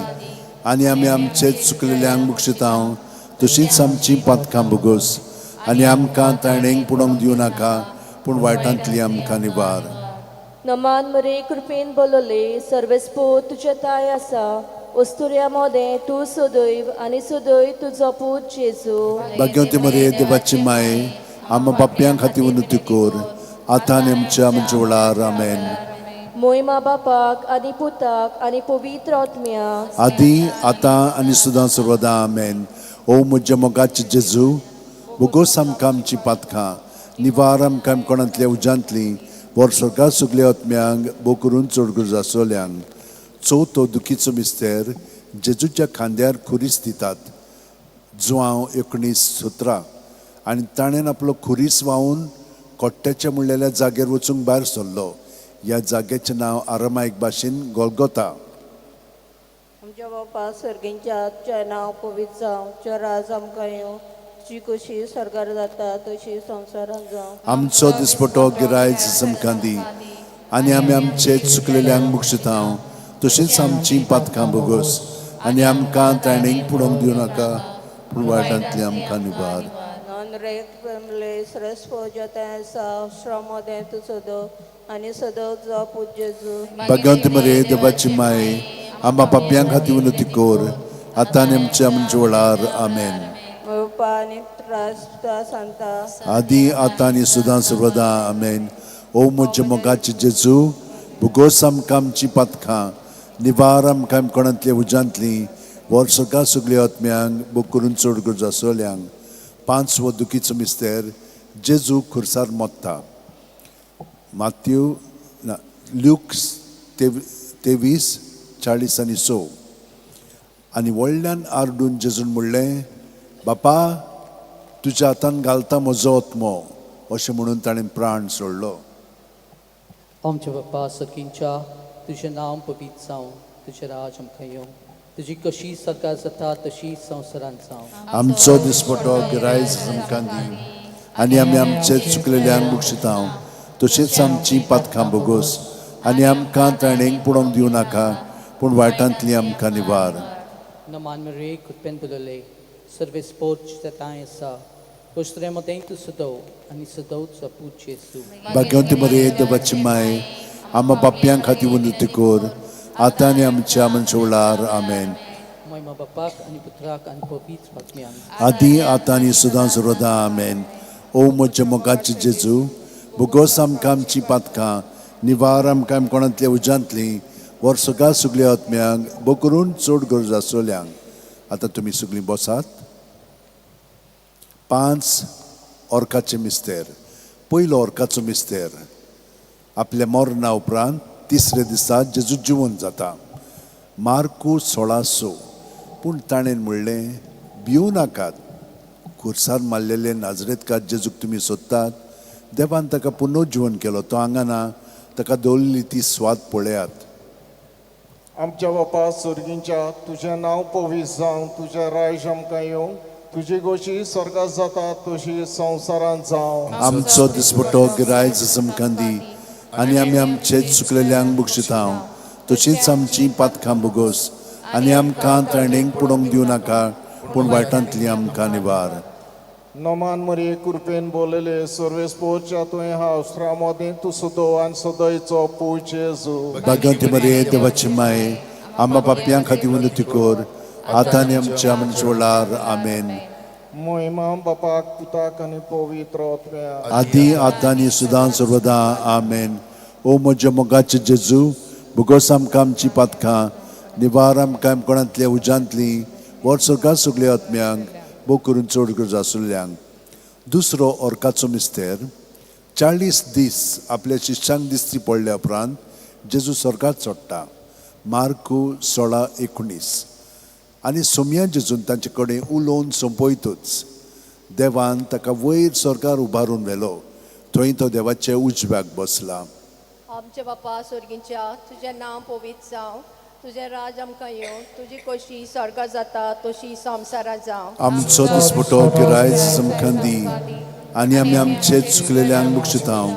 आनी आमी आमचे चुकलेल्यांक बक्षितांव, तशींच आमची पातकां भोगोस. आनी आमकां तायणेक पडोवंक दिवं नाका, पूण वायटांतली आमकां निवार. नमान मरे कृपेन बोलोले सर्वेस्पो तुजे ताय आसा, उस्तुऱ्या मोदें तूं सोदोयव आनी सोदोय तूं जपूज जेजू. भाग्यवंती मरे देवाची माये, आम्हा पापयां खातीर विनंती कोर, आतां आनी आमच्या मनच्या वेळार. आमेन. मोहिमा बापाक आनी पुताक आनी पवित्र आत्म्याक. आदी आतां आनी सदां सर्वदा. आमेन. ओ म्हज्या मोगाचे जेजू, भुगोस आमकां आमची पातकां, निवार आमकां कोणांतल्या उज्यांतली, वर स्वर्गा सगल्या आत्म्यांक, भोव करून चड गरज आसलेल्यांक. चवथो दुखीचो मिस्तेर जेजूच्या खांद्यार खुरीस दितात. जुवांव 19:17. आनी ताणें आपलो खुरीस व्हांवून कोट्ट्याच्या म्हणलेल्या जाग्यार वचूंक भायर सरलो. ह्या जाग्याचें नांव आरामायक भाशेन गोल्गोथा. आमच्या बापा सर्गीच्या तुजें नांव पवित्र जावं, तुजें राज आमकां येवं, तुजी कशी स्वर्गार जाता तशी संवसारांत जावं. आमचो दिसपटो गिरायज आमकां दी, आनी आमी आमचे चुकलेल्यांक बक्षितांव, तशींच आमची पातकां भोगोस. आनी आमकां तायणेक पडोवंक दिवं नाका, पूण वायटांतली आमकां निवार. आनी सदोक जपूज जेजू. भाग्यवंती मरे देवाची माये, आम्हा पापयां खातीर विनंती कोर, आतां आनी आमच्या मनच्या वेळार. आमेन. बापा आनी त्रास सांगता आदी आतां आनी सदां सर्वदा आमेन. ओ म्हज्या मोगाचें जेजू, भुगोस आमकां आमची पातखां, निवार आमकां कोणांतल्या उजांतली, वर्सोका सगळ्या आत्म्यांक बूक करून चड गरज आसलेल्यांक. 5वो दुखीचो मिस्तेर, जेजू खुर्सार मोत्ता. ल्यूक 23:40 आनी व्हडल्यान आरडून जेजून म्हणलें, बापा तुज्या हातान घालता म्हजो आत्मो, अशें म्हणून ताणें प्राण सोडलो. आमचे बाप्पा सर्गींच्या, तुजें नांव पवित्र जावं, तुजें राज आमकां येवं, तुजी कशी सरकार जाता तशी संवसारांत जावं. आमचो दिसपटो गिरायज आमकां दी, आनी आमी आमचे चुकलेल्यांक बक्षितांव, तशेंच आमची पातखां बोगोस, आनी आमकां ताणेंक पडोवंक दिवं नाका, पूण वायटांतली आमकां निवार. Naman Maria, kutpen bulale, serve sport tayo sa postremo dentro sa daw, ani sa daw sa put Jesu. Bhagyavanti मरे देवाची माय, आम्हा बाप्यांक खातीर वंदतीकोर, आतां आनी आमच्या मनशा वेळार आमेन. May mabapak ani putrak ani pavitra patmyan. आदी आतां आनी सदां सर्वदा आमेन. ओ म्हज्या मोगाचें जेजू, भुगोस आमकां आमची पातखां, निवार आमकां कोणांतल्या उजांतली, वर्सोका सगळ्या आत्म्यांक बो करून चड गरज आसलेल्यांक. आतां तुमी सगळीं बसात. 5 ऑर्काचें मिस्तेर. पयलो ऑर्काचो मिस्तेर, आपल्या मरणा उपरांत तिसरे दिसा जेजू जिवंत जाता. मार्कू 16:6. पूण ताणें म्हणलें, भिवू नाकात, खुर्सार मारलेले नाजरेतकार जेजूक तुमी सोदतात, देवान ताका पुनर्जीवन केलो, तो हांगा ना, ताका दवरलेली ती स्वाद पळयात. आमच्या बापा सर्गींच्या, तुजें नांव पवित्र जावं, तुजें राज आमकां येवं, तुजी गोशी स्वर्गांत जाता तशी संवसारांत जावं. आमचो दिसपटो गिरायज आमकां दी, आनी आमी आमचे चुकलेल्यांक बक्षितांव, तशींच आमची पातखां बोगोस, आनी आमकां ताणेंक पडोवंक दिवं नाका, पूण वायटांतली आमकां निवार. नमान मरे कृपेन बोलले, सर्वेस्पोच्या तुवें हावस्रा मोदें तूं सुदो आनी सदयचो पू जेजू. भाग्यवंती मरे देवाची माय, आम्हा बाप्यां खातीर वंदतीकोर, आतां आनी आमच्या मनशा वेळार आमेन. महिमा बापाक पुताक आनी पवित्र आत्म्याक. आदी आतां आनी सदां सर्वदा आमेन. ओ म्हज्या मोगाचें जेजू, भुगोस आमकां आमची पातखां, निवार आमकां कोणांतल्या उजांतली, वर्सोका सगळ्या आत्म्यांक बो करून चड गरज आसलेल्यांक. दुसरो ऑर्काचो मिस्तेर. 40 दीस आपल्या शिश्यांक दिसती पडल्या उपरांत जेजू स्वर्गांत चडटा. मार्कू 16:19. आनी सोम्या जेजून तांचे कडेन उलोवन सोंपयतूच देवान ताका वयर स्वर्गार उबारून व्हेलो. थंय तो देवाच्या उजव्याक बसला. आमचे बापा स्वर्गींच्या, तुजें नांव पवित्र जावं, तुजें राज आमकां येवं, तुजी कशी स्वर्गांत जाता तशी संवसारांत जावं. आमचो दिसपटो गिरायज आमकां दी, आनी आमी आमचे चुकलेल्यांक बक्षितांव,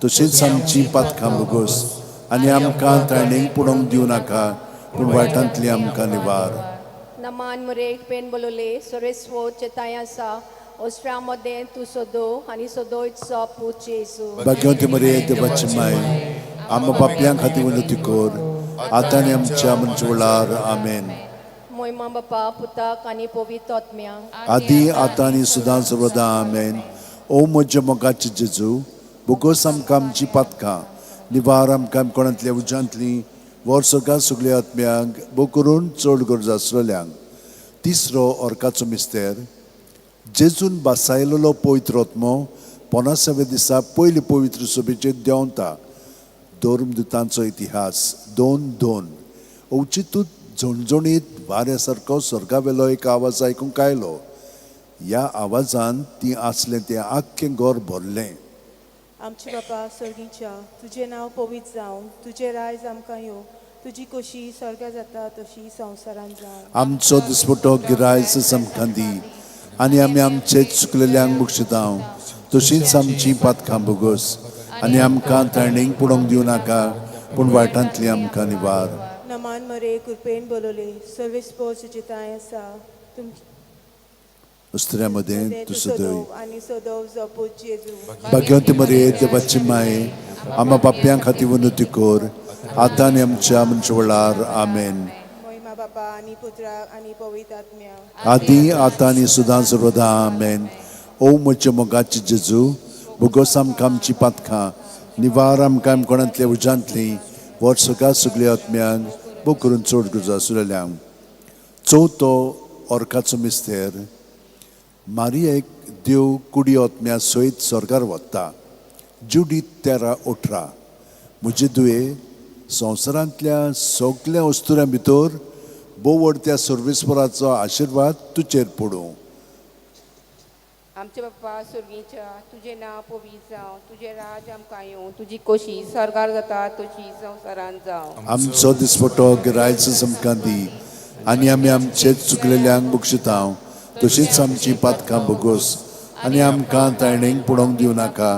तशींच आमची पातखां बोगोस, आनी आमकां ताणेंक पडोवंक दिवं नाका, पूण वायटांतली आमकां निवार. नमान मुरेक पेन बोलोले, सर्वेस्व चेताय आसा, ओस्ट्रा मध्ये तूं सोदो आनी सोदोयचो पूत जेजू. भाग्यवंती मरे देवाची माय, आम्हा बाप्यां खातीर वंदतीकोर, आतां आनी आमच्या मनशा वेळार आमेन. महिमा बापा पुताक आनी पवित्र आत्म्यांक. आदी आतां आनी सदां सर्वदा आमेन. ओ म्हज्या मोगाचें जेजू, भुगोस आमकां आमची पातखां, निवार आमकां कोणांतल्या उजांतली, वर्सोका सगळ्या आत्म्यांक बो करून चड गरज आसलेल्यांक. तिसरो ऑर्काचो मिस्तेर. जेजून बासायलेलो पवित्र आत्मो 50व्या दिसा पयली पवित्र सभेचेर देंवता. धर्मदुतांचो इतिहास 2:2. अवचितूच झणझणीत वाऱ्या सारको स्वर्गावेलो एक आवाज आयकूंक आयलो. ह्या आवाजान ती आसलें तें आख्खें घर भरलें. आमचे बापा सर्गीच्या, तुजें नांव पवित्र जावं, तुजें राज आमकां येवं, तुजी कशी स्वर्गांत जाता तशी संवसारांत जावं. आमचो दिसपटो गिरायज आमकां दी, आनी आमी आमचे चुकलेल्यांक बक्षितांव, तशींच आमची पातखां बोगोस, आनी आमकां ताणेंक पडोवंक दिवं नाका, पूण वायटांतली आमकां निवार. नमान मरे कृपेन बोलोले, सर्वेस्व चेताय आसा, उस्त्र्या मध्ये तूं सदय. आनी सदव जपूत जेजू. भाग्यवंती मरे देवाची माय, आम्हा बाप्यां खातीर वंदतीकोर, आतां आनी आमच्या मनशा वेळार आमेन. महिमा बापा बापा आनी पुत्राक आनी पवित्र आत्म्याक आदी आतां आनी सुदां सर्वदा आमेन. ओ म्हज्या मोगाची जेजू, भुगोस आमकां आमची पातखां, निवार आमकां आमकोणांतले उजांतली, वर सगळ्या सगळ्या आत्म्यांक बो करून चड गरज आसलेल्यांक. चवथो ओर्काचो मिस्तेर. मारियेक देव कुडी आत्म्या सयत स्वर्गार वता. जुडीत 13:18. म्हजे दुये संवसारांतल्या सगळ्या वस्तुऱ्यां भितर बो व्हडत्या सर्वेस्पराचो आशिर्वाद तुजेर पडूं. आमचे बाप्पा स्वर्गीच्या तुझे नांव पवित्र जावं, तुझे राज आमकां येवं, तुजी खोशी स्वर्गार जाता तशी संवसारांत जावं. आमचो दिसपटो गिरायचो आमकां दी, आनी आमी आमचे चुकलेल्यांक बक्षितांव, तशीच आमची पातकां भोगोस, आनी आमकां तायणेक पडोवंक दिवं नाका,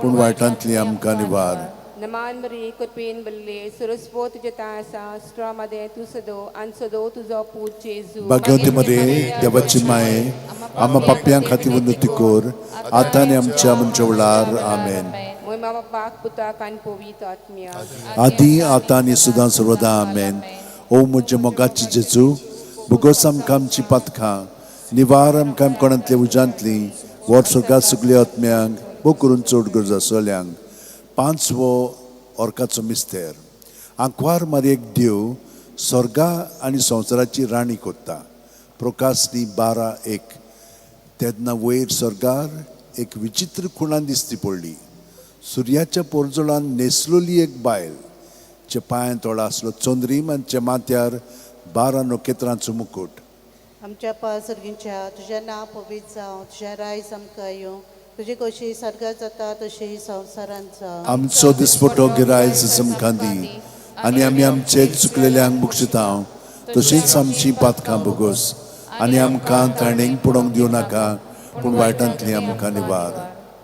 पूण वायटांतली आमकां निवार. नमान मरी कृपेन बल्ले सुरस्पो तुजे तां आसा, स्ट्रामध्ये तूं सदो आनी सदो तुजो पूत जेजू. भाग्यवती मरे देवाची माये, आम्हा पाप्यां खातीर विनंती कर, आतां आनी आमच्या मनच्या वेळार आमेन. महिमा बापाक पुताक आनी पवित्र आत्म्याक आदी आतां आनी सुदां सर्वदा आमेन. ओ म्हज्या मोगाची जेजू, भुगोस आमकां आमची पातखां, निवार आमकां आमकोणांतले उजांतली, वर सगळ्या सगळ्या आत्म्यांक बो करून चड गरज आसलेल्यांक. पांचवो ओर्काचो मिस्तेर. आंकवार मारयेक देव स्वर्गा आनी संवसाराची राणी कोत्ता. प्रकाशनी 12:1. तेन्ना वयर स्वर्गार एक विचित्र खुणान दिसती पडली. सुर्याच्या पोरजोळान न्हेसलोली एक बायल, चे पांयां तोडा आसलो चंद्रीम आनी चे माथ्यार 12 नखेत्रांचो मुकुट. आमच्या पासर्गींच्या तुजें नांव पवित्र जावं, तुजें रायज आमकां येवं, तुजी खोशी स्वर्गार जाता तशी संवसारांत जावं. आमचो दिसपटो गिरायज आमकां दी, आनी आमी आमचे चुकलेल्यांक बक्षितांव, तशीच आमची पातकां भोगोस, आनी आमकां ताणेक पडोवंक दिवं नाका, पूण वायटांतली आमकां निवार.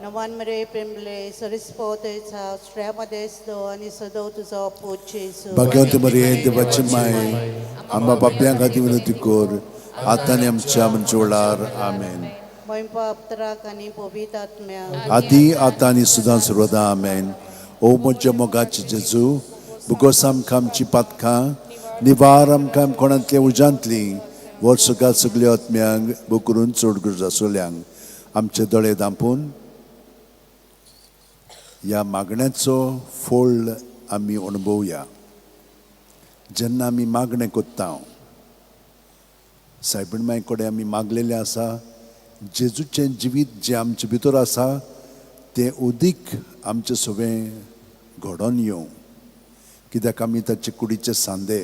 नमान मरे प्रेमले सरिस्पो थंयचा स्ट्र्यामध्ये असतो आनी सदो तुजो पूत जेजू. भाग्यवती मरे देवाची माये, आम्हा पाप्यां खातीर विनंती कर, आतां आनी आमच्या मनच्या वेळार आमेन. पुत्राक आनी पवित्र आत्म्याक आदी आतां आनी सुदां सर्वदा आमेन. ओ म्हज्या मोगाची जेजू, भुगोस आमकां आमची पातखां, निवार आमकां आमकोणांतले उजांतली, वर सगळ्या सगळ्या आत्म्यांक बो करून चड गरज आसलेल्यांक. आमचे दोळे धांपून ह्या मागण्याचो फळ आमी अणभवया. जेन्ना आमी मागणें कोत्ता, सायबीण मांय कडेन आमी मागलेलें आसा, जेजूचें जिवीत जें आमचे भितर आसा तें उदीक आमचें सगळें घडोवन येवं, कित्याक आमी ताचे कुडीचे सांदे,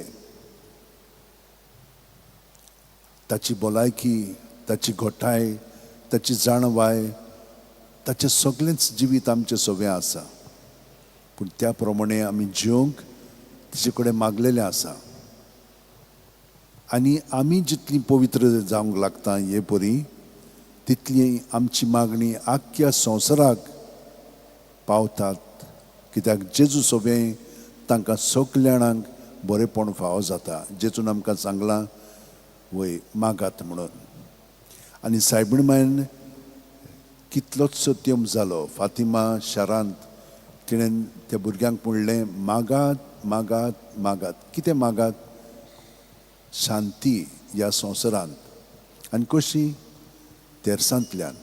ताची भलायकी, ताची घोटाय, ताची जाणवाय, ताचें सगळेंच जिवीत आमचें सगळें आसा. पूण त्या प्रमाणे आमी जिवंक ताचे कडेन मागलेलें आसा. आनी आमी जितली पवित्र जावंक लागता हे परी, तितली आमची मागणी आख्या संवसाराक पावतात, कित्याक जेजू सगळें तांकां सगळ्या जाणांक बरेपण फावो जाता. जेजून आमकां सांगलां वय मागात म्हणून. आनी सायबीण मायन कितलोच सत्यम जालो. फातिमा शारांत तिणें त्या भुरग्यांक म्हणलें, मागात मागात मागात. कितें मागात? शांती ह्या संवसारांत. आनी कशी? तेरसांतल्यान.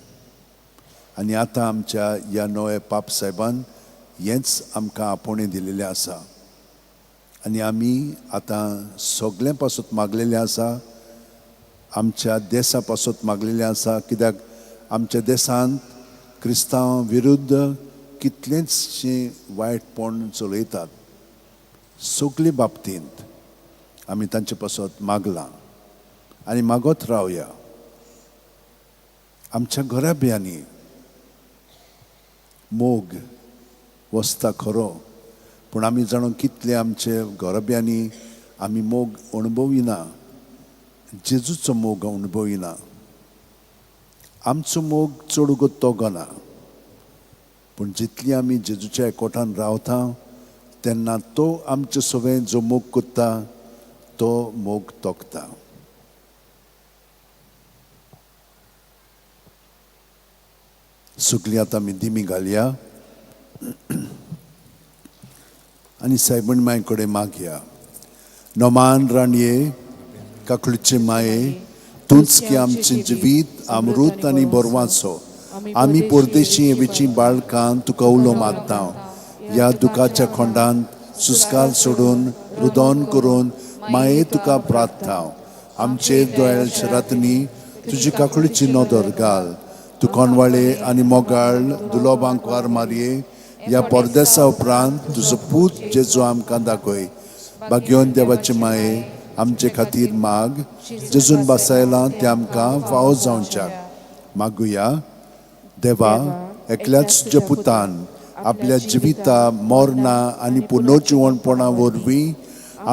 आनी आतां आमच्या ह्या नव्या पाप साहेबान हेंच आमकां आपोवणें दिलेलें आसा. आनी आमी आतां सगळें पासत मागलेलें आसा, आमच्या देशा पासत मागलेलें आसा, कित्याक आमच्या देशांत क्रिस्तांव विरुद्ध कितलेंचशें वायटपण चलयतात. सगळे बाबतींत आमी तांचे पासत मागलां आनी मागत रावया. आमच्या घरा बियांनी मोग वसता खरो, पूण आमी जाणो कितले आमचे घरा बियांनी आमी मोग अणभविना, जेजूचो मोग अणभविना. आमचो मोग चड तोगो ना, पूण जितली आमी जेजूच्या एकवटान रावता तेन्ना तो आमचे सगळें जो मोग कोत्ता तो मोग तोगता. सगळीं आतां आमी दिमी घालया आनी सायबीण मांय कडेन मागया. नोमान राणये, काकुळीचे माये तूंच की आमचे जिवीत अमृत आनी बोरवांचो आमी परदेशी येवेची बाळकां तुका उलो मागता ह्या दुखाच्या खोंडांत सुस्काल सोडून रुदोन करून माये तुका प्रार्थना आमचे दोळ्याच्या रातनी तुजी काकुळीची नदर घाल तू कोणवाळे आनी मोगाळ दुलोबांक वार मारये ह्या परदेसा उपरांत तुजो पूत जेजू आमकां दाखय भाग्योन देवाचे माये आमचे खातीर माग जेजून बसयलां ते आमकां फावो जावच्याक मागुया देवा एकल्याच तुज्या पुतान आपल्या जिविता मोरणा आनी पुनर्जिवणपणा वरवीं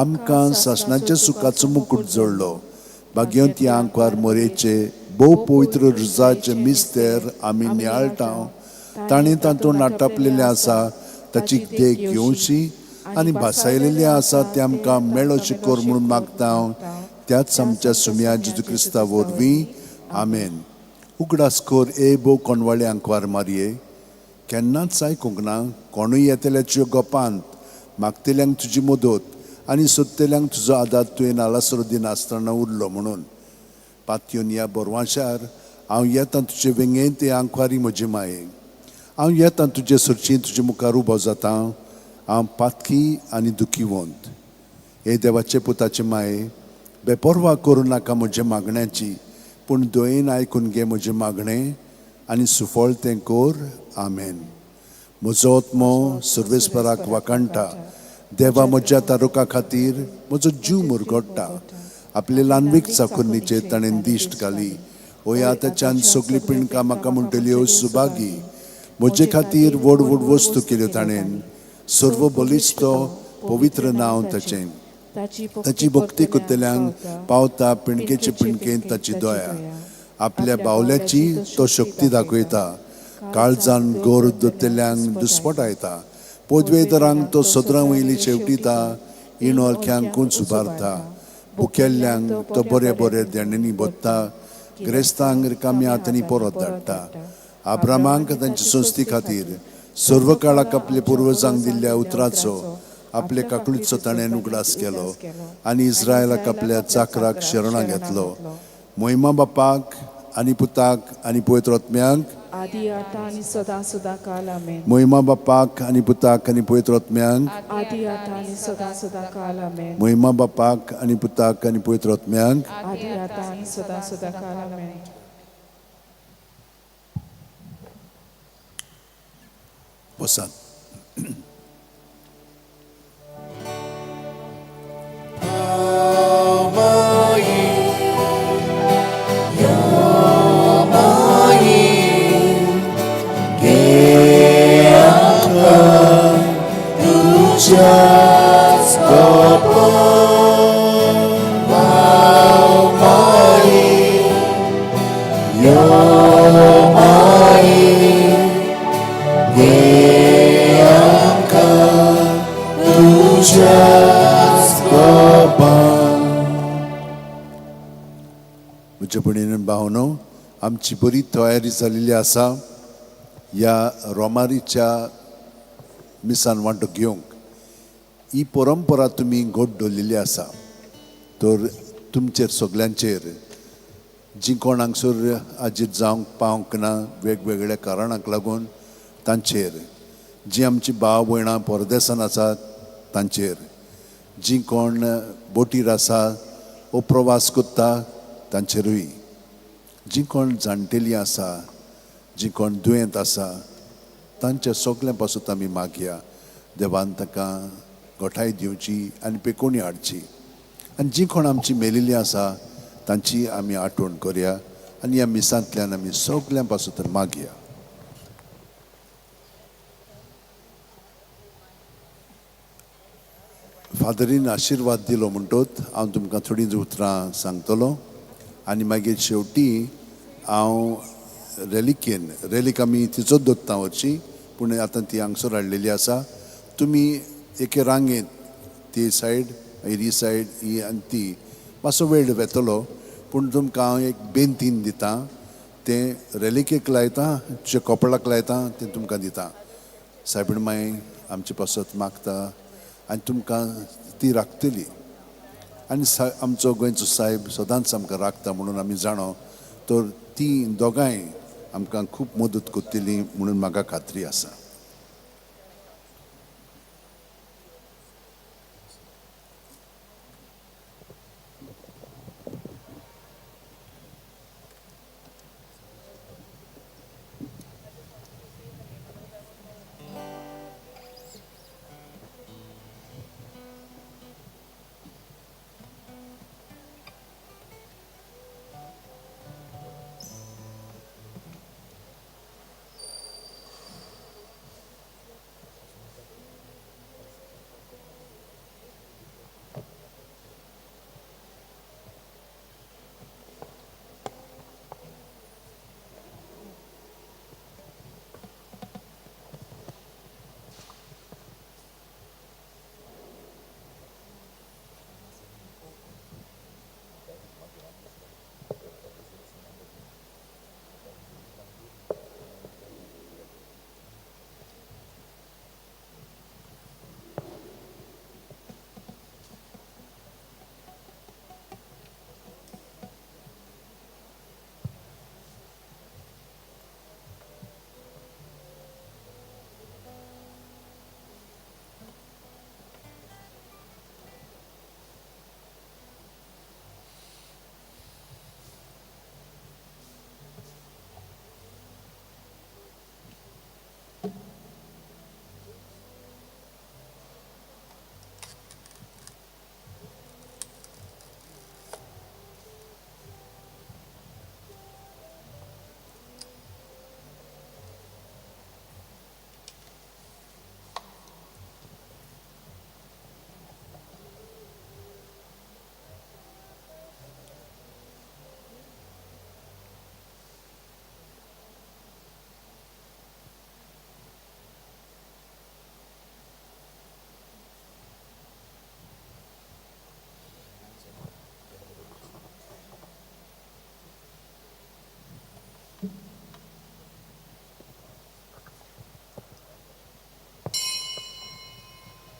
आमकां सासणाच्या सुखाचो मुकुट जोडलो भाग्योन ती आंकवार मोरेचे भोव पवित्र रुजाचे मिस्तेर आमी नियाळटाव ताणें तातूंत आटापलेलें आसा ताची देख घेवची आनी भासायलेलें आसा तें आमकां मेळोशें कर म्हणून मागता त्याच आमच्या सुम्या जेजू क्रिस्ता वरवीं आमेन उगडास कर ए भोव कोणवाळे आंकवार मारये केन्नाच आयकूंक ना कोणूय येतल्याच्यो गोपांत मागतल्यांक तुजी मदत आनी सोदतल्यांक तुजो आदार तुवें आलासरो दिनासतना उरलो म्हणून पातयोन ह्या बोरवांशार हांव येता तुजे वेंगेन ते आंकवारी म्हजे माये हांव येता तुजे सुरचीन तुजे मुखार उबो जाता हांव पातकी आनी दुखीवंत हे देवाचे पुताचे माये बेपरवा करूं नाका म्हजे मागण्याची पूण दोयेन आयकून घे म्हजें मागणें आनी सुफळ तें कर आमेन म्हजो आत्मो सर्वेस्पराक वाकाणटा देवा म्हज्या तारुका खातीर म्हजो जीव मुरगोडटा आपले ल्हानवीक चाकुर्णीचेर ताणें दिश्ट घाली ओया ताच्यान सगळी पिणकां म्हाका म्हणटल्यो सुभागी म्हजे खातीर व्हड व्हड वस्तू केल्यो ताणें सर्व बलिश्ट पवित्र नांव ताचें ताची भक्ती करतल्यांक पावता पिणकेचे पिणकेन ताची दया आपल्या बावल्याची तो शक्ती दाखयता काळजान गोर दोतल्यांक दुस्पटायता पोदवेदरांक तो सदरां वयली शेवटीता इणो अळख्यांकूच उबारता भुकेल्ल्यांक तो बरे बरे देणेनी बोत्ता ग्रेस्तांक रिकाम्या हातांनी परत धाडटा आब्रामांक तांचे संस्थे खातीर सर्व काळाक आपले पुर्वजांक दिल्ल्या उतराचो आपले काकुळीचो ताणें उगडास केलो आनी इस्रायलाक आपल्या चाकराक शरणां घेतलो मोहिमा बापाक आनी पुताक आनी पवित्र आत्म्यांक आदी आतां आनी सदां सदां काल आमेन मोहिमा बापाक आनी पुताक आनी पवित्र आत्म्यांक आदी आतां आनी सदां सदां काल आमेन मोहिमा बापाक आनी पुताक आनी पवित्र आत्म्यांक आदी आतां आनी सदां सदां काल आमेन बसात म्हज्या भयणीन भावनो आमची बरी तयारी जाल्ली आसा ह्या रोमारीच्या मिसान वांटो घेवंक ही परंपरा तुमी घोट दवरलेली आसा तर तुमचेर सगल्यांचेर जी कोण हांगसर हाजीर जावंक पावंक ना वेगवेगळ्या कारणांक लागून तांचेर जी आमची भाव भयणां परदेसान आसात तांचेर जी कोण बोटीर आसा वो प्रवास करता तांचेरूय जी कोण जाणटेली आसा जी कोण दुयेंत आसा तांच्या सगळ्यां पासून आमी मागया देवान ताका घोटाय दिवची आनी पेकोवणी हाडची आनी जी कोण आमची मेलिल्ली आसा तांची आमी आठवण करया आनी ह्या मिसांतल्यान आमी सगळ्यां पासून मागया फादरीन आशिर्वाद दिलो म्हणटोच हांव तुमकां थोडीं उतरां सांगतलो आनी मागीर शेवटी हांव रॅलीक आमी तिचोच दोत्ता वरची पूण आतां ती हांगसर हाडलेली आसा तुमी एके रांगेंत ती सायड मागीर ही सायड ही आनी ती मातसो वेळ वेतलो पूण तुमकां हांव एक बेनतीन दितां तें रॅलिकेक लायता तुज्या कपलाक लायता तें तुमकां दितां सायबीण माय आमचे पासत मागता आनी तुमकां ती राखतली आनी आमचो गोंयचो साहेब सदांच आमकां राखता म्हणून आमी जाणो, तर ती दोगांय आमकां खूब मदत करतली म्हणून म्हाका खात्री आसा.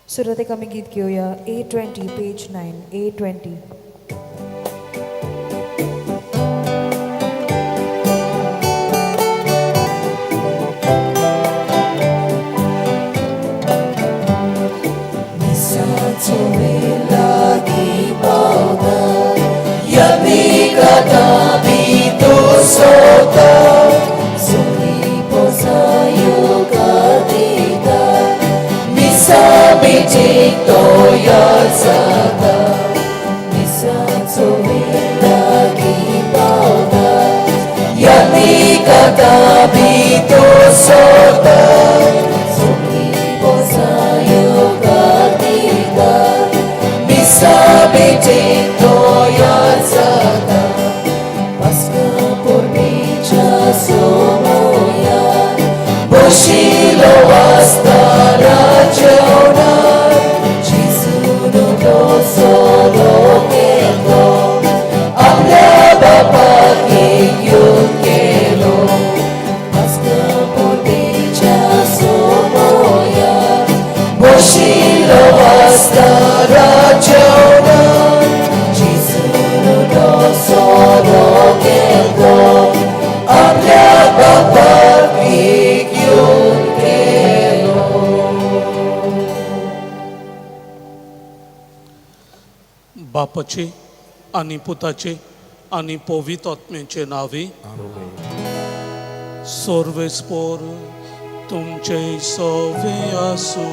सुरत एक आम्ही गीत घेऊया. A20 page 9. A20. बापाचे आनी पुताचे आनी पवित्र आत्म्याचे नावे सर्वेस्पोर तुमचे सवे आसू.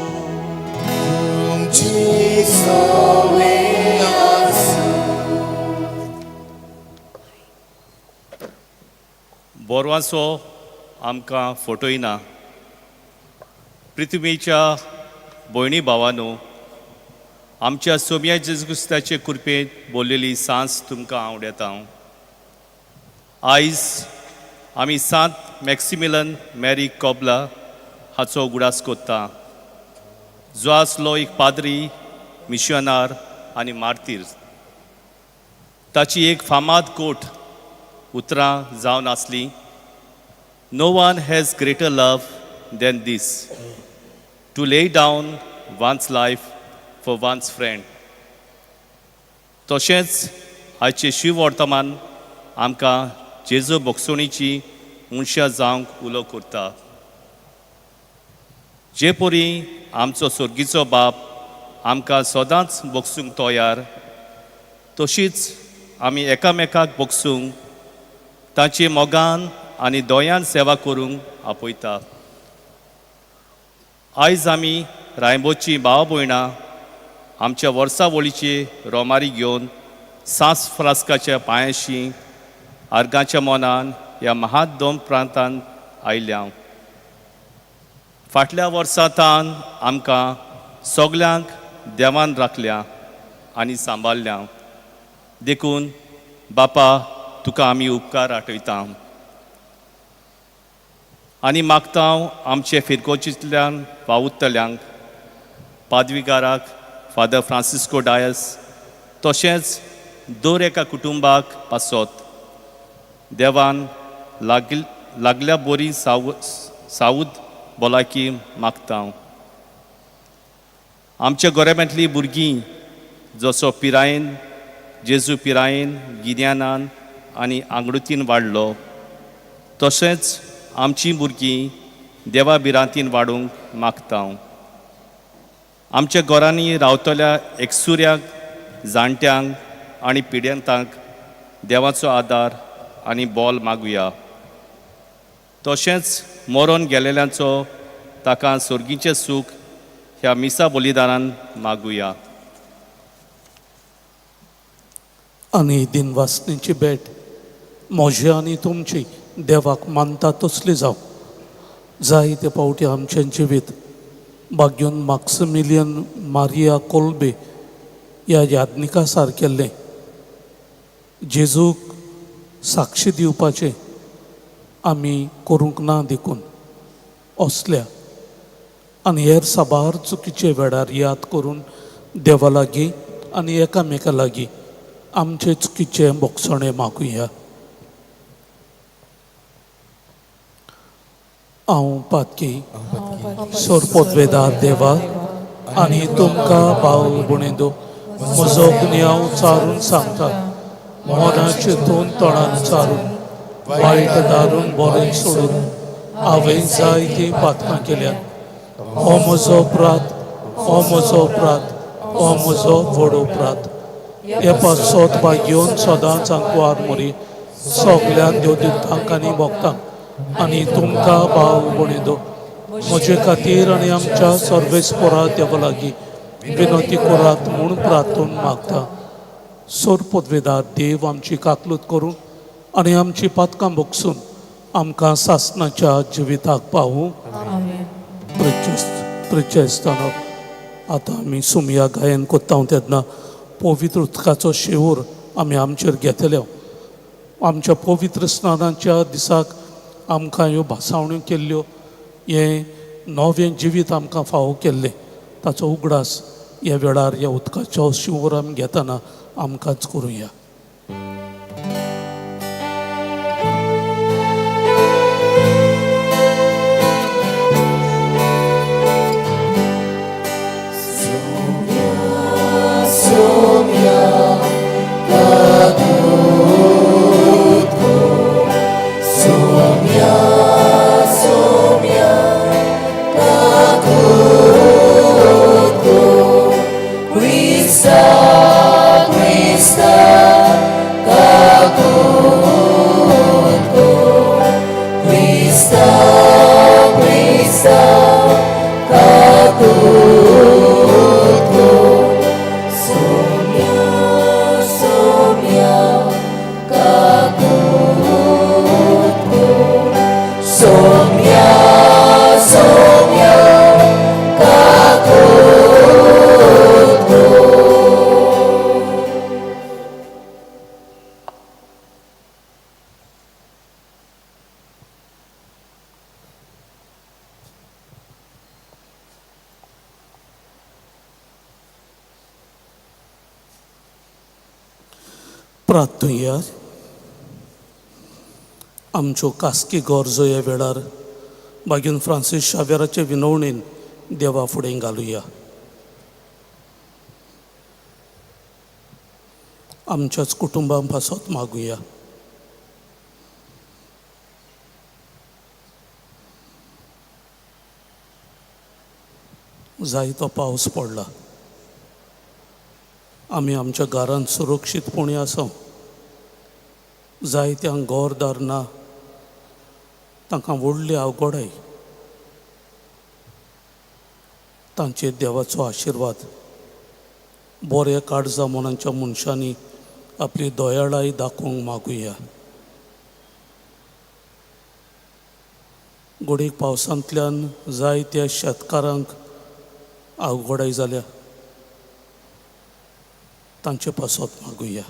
बोरवांचो आमकां फोटो येना. पृथ्वीच्या भयणी भावांनो, आमच्या सोम्या जेजुक्रिस्ताचे कृपेन बोललेली सांस तुमकां हांव देता. आयज आमी सांत मॅक्सिमिलन मॅरी कॉबला हाचो उगडास कोत्ता, जो आसलो एक पाद्री, मिशनार आनी मार्तीर. ताची एक फामाद कोट उतरां जावन आसली, no one has greater love than this, to lay down one's life for one's friend. तशेंच आयचे शिव वर्तमान आमकां जेजू भोगसणीची मनशां जावंक उलो करता. जे परी आमचो सर्गीचो बाप आमकां सदांच भोगसूंक तयार, तशीच आमी एकामेकाक भोगसूंक तांचे मोगान आनी दोयान सेवा करूंक आपयता. आयज आमी रायबोची भाव भयणां आमच्या वर्सावळीचे रोमारी घेवन सांस फ्रास्काच्या पांयाशी आर्गांच्या मोनान ह्या महादोम प्रांतांत आयल्या. फाटल्या वर्सांतान आमकां सगल्यांक देवान राखल्या आनी सांबाळल्या. देखून बापा तुका आमी उपकार आठयता आनी मागता आमचे फिरकोचींतल्यान वावुरतल्यांक, पादविकाराक फादर फ्रांसिस्को डायस, तशेंच दर एका कुटुंबाक पासत देवान लागल्या बरी सावूद भलायकी मागता. आमच्या गोरेब्यांतलीं भुरगीं जसो पिरायेन जेजू पिरायेन गिन्यानान आनी आंगडुतीन वाडलो, तशेंच आमचीं भुरगीं देवा बिरांतीन वाडूंक मागता. आमच्या घरांनी रावतल्या एकसुऱ्याक, जाणट्यांक आनी पिड्यांतांक देवाचो आदार आनी बोल मागुया. तशेंच मरोन गेलेल्यांचो ताका सर्गीचें सूख ह्या मिसा बलिदानान मागुया. आनी दिनवासनेची भेट म्हजी आनी तुमची देवाक मानता तसली जावं. जायते फावटी आमचें जिवीत भाग्यून मॅक्सिमिलियन मारिया कोल्बे ह्या याज्ञिका सारकेल्लें जेजूक साक्षी दिवपाचें आमी करूंक ना देखून असल्या आनी हेर साबार चुकीचे वेळार याद करून देवा लागीं आनी एकामेका लागीं आमचे चुकीचे भोगसणे मागुया. हांव पातकी सोरपोतवेदार देवा आनी तुमकां भाव भुणेदो म्हजो गुन्यांव चारून सांगता. मोनाचे दोन तोंडान चारून वायट दारून बरें सोडून हांवें जायतीं पातकां केल्यात. हो म्हजो अपराध, हो म्हजो अपराध, हो म्हजो व्हड अपराध. हे पासत भाग्योन सदांच आंकवार मोरी सगळ्यांक देवदितांक आनी भक्तांक आनी तुमकां भाव भुणेदो म्हजे खातीर आनी आमच्या सर्वेस्परा देवा लागीं विनोती करात म्हूण प्रार्थून मागता. सोर पदवेदार देव आमची काकलूत करूं आनी आमची पातकां भोगसून आमकां सासणाच्या जिविताक पावूं. प्रिचेस्तानो आतां आमी सुमया गायन कोत्ता तेन्ना पवित्र उदकाचो शेवूर आमी आमचेर घेतले. आमच्या पवित्र स्नानाच्या दिसाक आमकां ह्यो भासावण्यो केल्ल्यो, हें नवें जिवीत आमकां फावो केल्लें, ताचो उगडास ह्या वेळार ह्या उदकाचो शिवूर आमी घेतना आमकांच करुया. प्रार्थूया. आमच्यो कास्की गरजो ह्या वेळार भाग्यून फ्रांसीस शावेराचे विनवणेन देवा फुडें घालुया. आमच्याच कुटुंबां पासत मागुया. जायतो पावस पडला. आमी आमच्या घरांत सुरक्षीतपणी आसूं. जायत्यांक घरदार ना, तांकां व्हडली आवगडाय. तांचेर देवाचो आशिर्वाद. बरे काळजा मनाच्या मनशांनी आपली दयाळाय दाखोवंक मागुया. घडीक पावसांतल्यान जायत्या शेतकारांक आवगडाय जाल्या. तांचे पासत मागुया.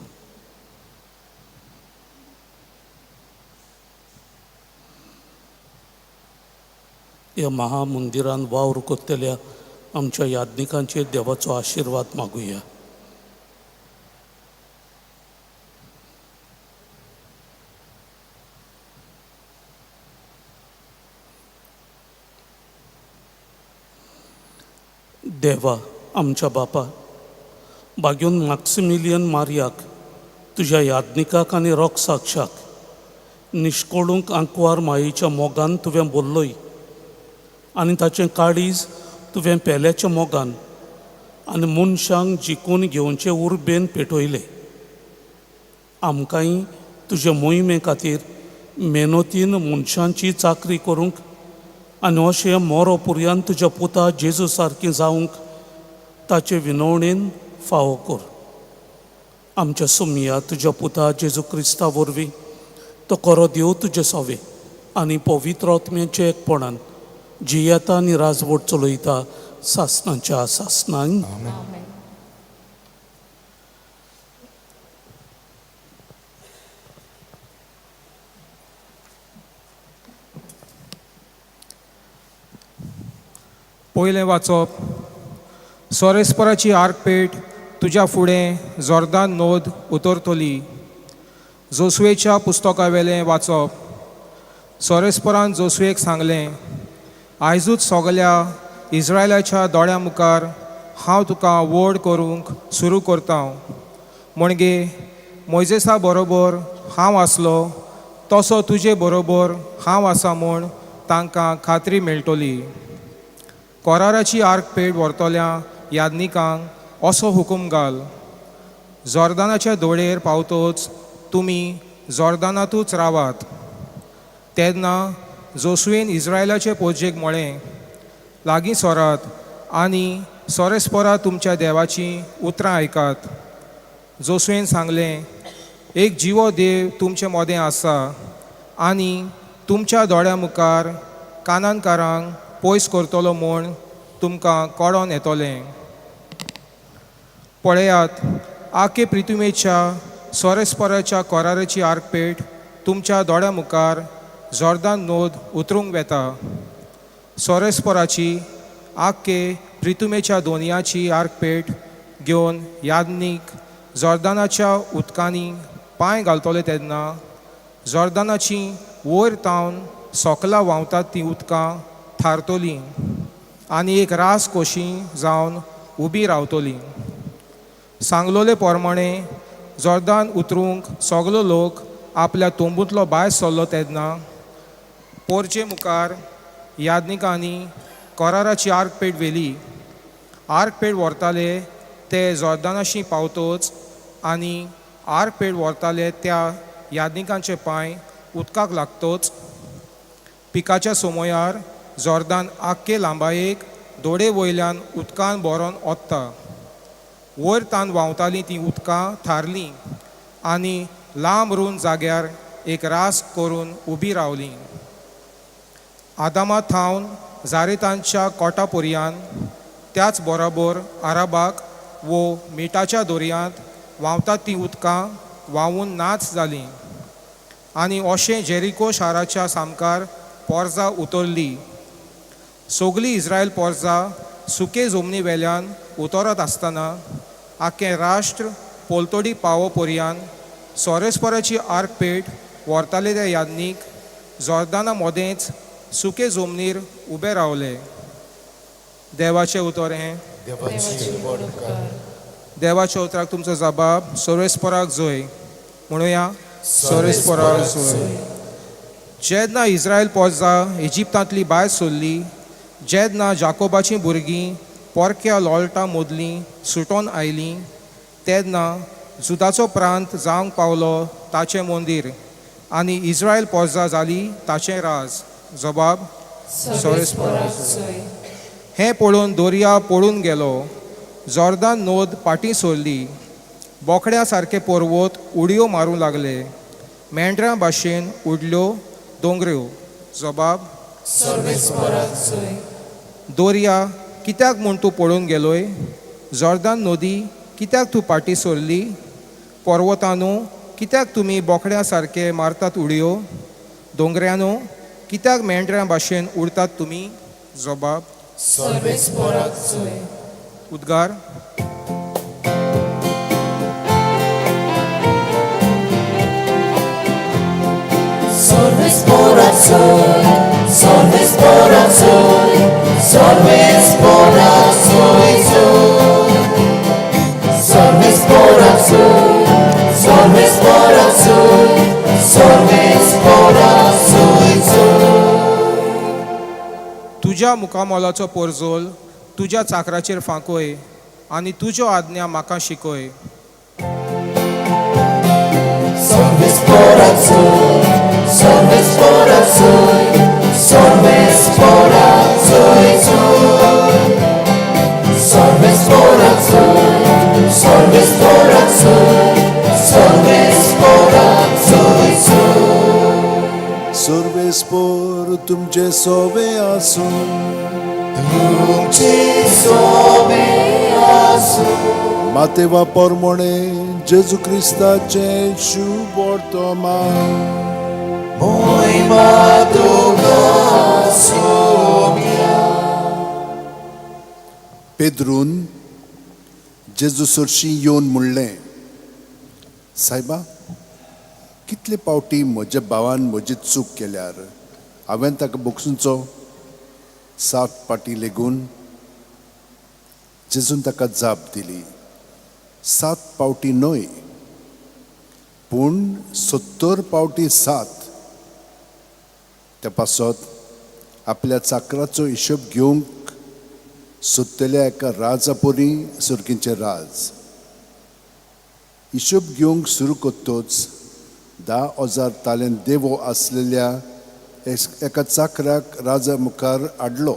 ह्या महामंदिरान वावर कोत्तेल्या आमच्या याज्ञिकांचेर देवाचो आशिर्वाद मागुया. देवा आमच्या बापा, बागेवन मॅक्सिमिलियन मारियाक, तुज्या याज्ञिकाक आनी रॉक्साक्षाक निश्कोळूंक आंकवार मायेच्या मोगान तुवें बोल्लोय आनी ताचें काळीज तुवें पेल्याच्या मोगान आनी मनशांक जिखून घेवचे उर्बेन पेटयले. आमकांय तुजे मोहिमे खातीर मेहनतीन मनशांची चाकरी करूंक आनी अशें मोरो पुर्यान तुज्या पुता जेजू सारकीं जावंक ताचे विनवणेन फावो कर. आमच्या सुमिया तुज्या पुता जेजू क्रिस्ता वरवीं तो खरो देव तुजे सोवे आनी पवित्र आत्म्याचे एकपणान जी येता आनी राजवट चलयता सासणांच्या सासणांक. पयलें वाचप. सोरेस्पराची आर्कपेट तुज्या फुडें जोर्दान नोद उतरतली. जोसुएच्या पुस्तका वेलें वाचप. सोरेस्परान जोसुएक सांगलें, आयजूच सगल्या इस्रायलाच्या दोळ्या मुखार हांव तुका वड करूंक सुरू करता. म्हणजे मोइजेसा बरोबर हांव आसलो तसो तुजे बरोबर हांव आसा म्हूण तांकां खात्री मेळटली. कोराराची आर्कपेट व्हरतल्या याज्ञिकांक असो हुकूम घाल, जोर्दानाच्या दोळेर पावतोच तुमी जोर्दानांतूच रावात. तेन्ना जोसुएन इस्रायलाचे पोजेक म्हळें, लागीं सोरात आनी सोरेस्पोरा तुमच्या देवाची उतरां आयकात. जोसुएन सांगलें, एक जिवो देव तुमचे मोदें आसा आनी तुमच्या दोळ्या मुखार कानानकारांक पयस करतलो म्हूण तुमकां कळोन येतलें. पळयात, आखे पृथ्वीच्या सोरेस्पराच्या कोराराची आर्कपेट तुमच्या दोळ्या मुखार जोर्दान नोद उतरूंक वेता. सोरेस्पराची आखे पृथ्वीच्या दोनयाची आर्कपेट घेवन याज्ञीक जोर्दानाच्या उदकांनी पांय घालतले तेन्ना जोर्दानाची वयर तावन सोकला व्हांवतात ती उदकां थारतलीं आनी एक रास कोशी जावन उबी रावतली. सांगलोले पोरमाणे जोर्दान उतरूंक सगलो लोक आपल्या तोंबूतलो भायर सरलो तेन्ना पोरचे मुखार याज्ञिकांनी कोराराची आर्कपेट व्हेली. आर्कपेट व्हरताले ते जोर्दानाशी पावतोच आनी आर्कपेट व्हरताले त्या याज्ञिकांचे पांय उदकाक लागतोच पिकाच्या समयार जोर्दान आख्खे लांबायेक दोडे वयल्यान उदकान बोरोन ओत्ता. वयर तान व्हांवतालीं तीं उदकां थारलीं आनी लांब रून जाग्यार एक रास करून उबी रावलीं. आदामा थावन जारेतांच्या कोटा पर्यान त्याच बरोबर आराबाक वो मिठाच्या दर्यांत व्हांवतात तीं उदकां व्हांवून नाच जालीं आनी अशें जेरिको शाराच्या सामकार पोरजां उतरलीं. सगलीं इस्रायल पोरजां सुके जमनी वेल्यान उतरत आसतना आख्खें राष्ट्र पोलतोडी पावो पर्यान सोरेस्पराची आर्कपेट व्हरताले त्या याज्ञीक जोर्दाना मोदेंच सुके जमनीर उबे रावले. देवाचें उतर हें. देवाच्या उतराक तुमचो जबाब सर्वेस्पराक जोय. म्हणुया सर्वेस्पराक जोय. जेन्ना इस्रायल पोजा इजिप्तांतली भायर सोडली, जेन्ना जाकोबाचीं भुरगीं पोरक्या लोळटा मोदलीं सुटोन आयलीं, तेन्ना जुदाचो प्रांत जावंक पावलो ताचें मंदीर आनी इस्रायल पोजा जाली ताचें राज. जबाब सर्वेस्पराक जोय. हें पळोवन दर्या पळून गेलो, जॉर्दान नोद पाटी सोडली, बोकड्या सारके पर्वत उडयो मारूं लागले, मेंढऱ्यां भाशेन उडल्यो दोंगऱ्यो. जबाब सर्वेस्पराक जोय. दर्या कित्याक म्हूण तूं पळून गेलोय? जॉर्दान नदी कित्याक तूं पाटी सोडली? पर्वतांनो कित्याक तुमी बोकड्या सारके मारतात उडयो? दोंगऱ्यांनो कित्याक मेंढऱ्यां भाशेन उडतात तुमी? जबाब सर्वेस्पराक जोय. उद्गार. सर्वेस्पराक जोय. सर्वेस्पराक जोय. सर्वेस्पराक जोय जोय. सर्वेस्पराक जोय. सर्वेस्पराक जोय. सर्वेस्पराक जोय जोय. तुज्या मुखामोलाचो पोरजोल तुज्या चाकराचेर फांकोय आनी तुज्यो आज्ञा म्हाका शिकय. सर्वेस्पराक जोय. सर्वेस्पराक जोय. सर्वेस्पराक जोय जोय. सर्वेस्पराक जोय. सर्वेस्पराक जोय. सर्वेस्पराक जोय जोय. सर्वेस्पर तुमचे सोवे आसूं. तुमचे सोवे आसूं. मातेवा पोरमोणे जेजू क्रिस्ताचे शुभ वर्तमान. Moima tuga sombia. पेद्रून जेजू सरशी येवन म्हणलें, सायबा, कितले पावटी म्हज्या भावान म्हजी चूक केल्यार हांवें ताका बोगसूंचो? 7 पाटी लेगून. जेजून ताका जाप दिली, 7 पावटी न्हय पूण 70 पावटी 7. त्या पासत आपल्या चाकराचो हिशोब घेवंक सोदतल्या एका राजा पोरी सुरकींचे राज. हिशोब घेवंक सुरू करतोच 10,000 तालेंत देवो आसलेल्या एका चाकराक राजा मुखार हाडलो.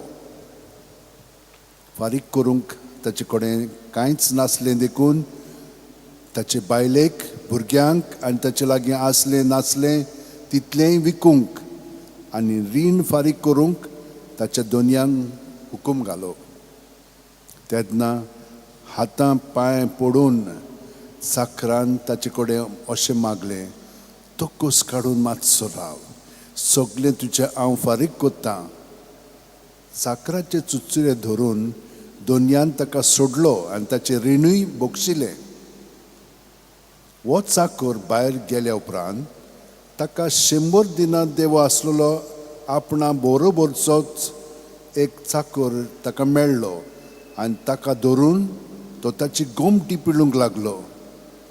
फारीक करूंक ताचे कडेन कांयच नासलें देखून ताचे बायलेक, भुरग्यांक आनी ताचे लागीं आसलें नासलें तितलेंय विकूंक आनी रीण फारीक करूंक ताच्या दोनयांक हुकूम घालो. तेन्ना हातां पांय पडून चाकरान ताचे कडेन अशें मागलें, तो कोस काडून मातसो राव, सगळें तुजें हांव फारीक कोत्तां. चाकराचे चुचुरे धरून दोनयान ताका सोडलो आनी ताचें रिणूय बोगशिलें. हो चाकर भायर गेल्या उपरांत ताका 100 दिनां देवो आसलेलो आपणा बरोबरचोच एक चाकर ताका मेळ्ळो आनी ताका धरून तो ताची गोमटी पिळूंक लागलो.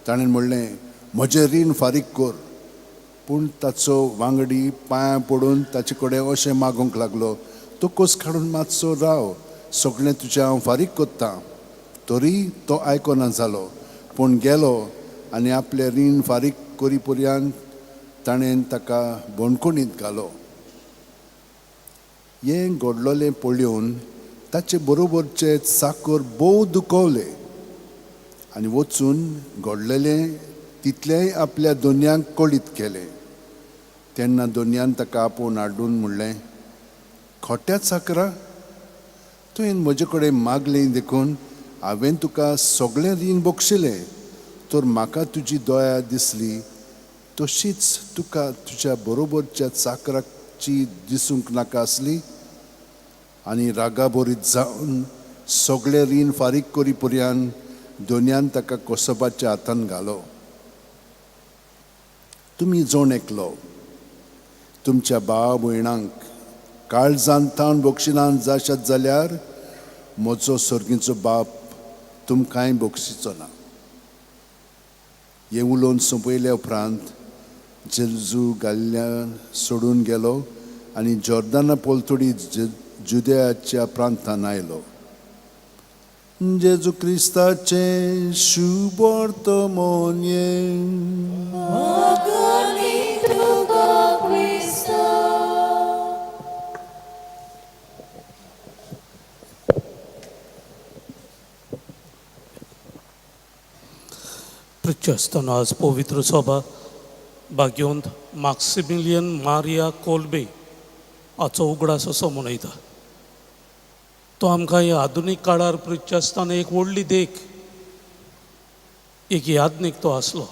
ताणें म्हणलें, म्हजें रीण फारीक कर. पूण ताचो वांगडी पांयां पडून ताचे कडेन अशें मागूंक लागलो, तो कोस काडून मातसो राव, सगळें तुजें हांव फारीक कोत्तां. तरी तो आयकोना जालो, पूण गेलो आनी आपलें रीण फारीक करी पर्यंत ताणें ताका बोणकुणींत घालो. हें घडलोलें पळोवन ताचे बरोबरचे चाकर भोव दुखवले आनी वचून घडलेलें तितलेंय आपल्या दोनयांक कळीत केलें. तेन्ना दोनयान ताका आपोवन हाडून म्हणलें, खोट्या चाकरा, तुवें म्हजे कडेन मागलें देखून हांवें तुका सगळें रीण बोगशिलें, तर म्हाका तुजी दया दिसली तशीच तुका तुज्या बरोबरच्या चाकराची दिसूंक नाका आसली. आनी रागाबोरीत जावन सगळें रीण फारीक करी पर्यंत दोनयान ताका कोसोबाच्या हातान घालो. तुमी जोण एकलो तुमच्या भाव भयणांक काळजान तावन बक्षिनान जाशात जाल्यार म्हजो सर्गीचो बाप तुमकांय बक्षिचो ना. हे उलोवन सोंपयल्या उपरांत जेजू गालिल्या सोडून गेलो आनी जॉर्दाना पोलतोडी जुदेयाच्या प्रांतान आयलो. जेजू क्रिस्ताचे शुभ वर्तमाने प्रचस्तना आज पवित्र सभा भाग्योंत मॅक्सिमिलियन मारिया कोल्बे हाचो उगडास असो मनयता. तो आमकां ह्या आधुनीक काळार प्रचस्तान एक व्हडली देख, एक यादनीक तो आसलो.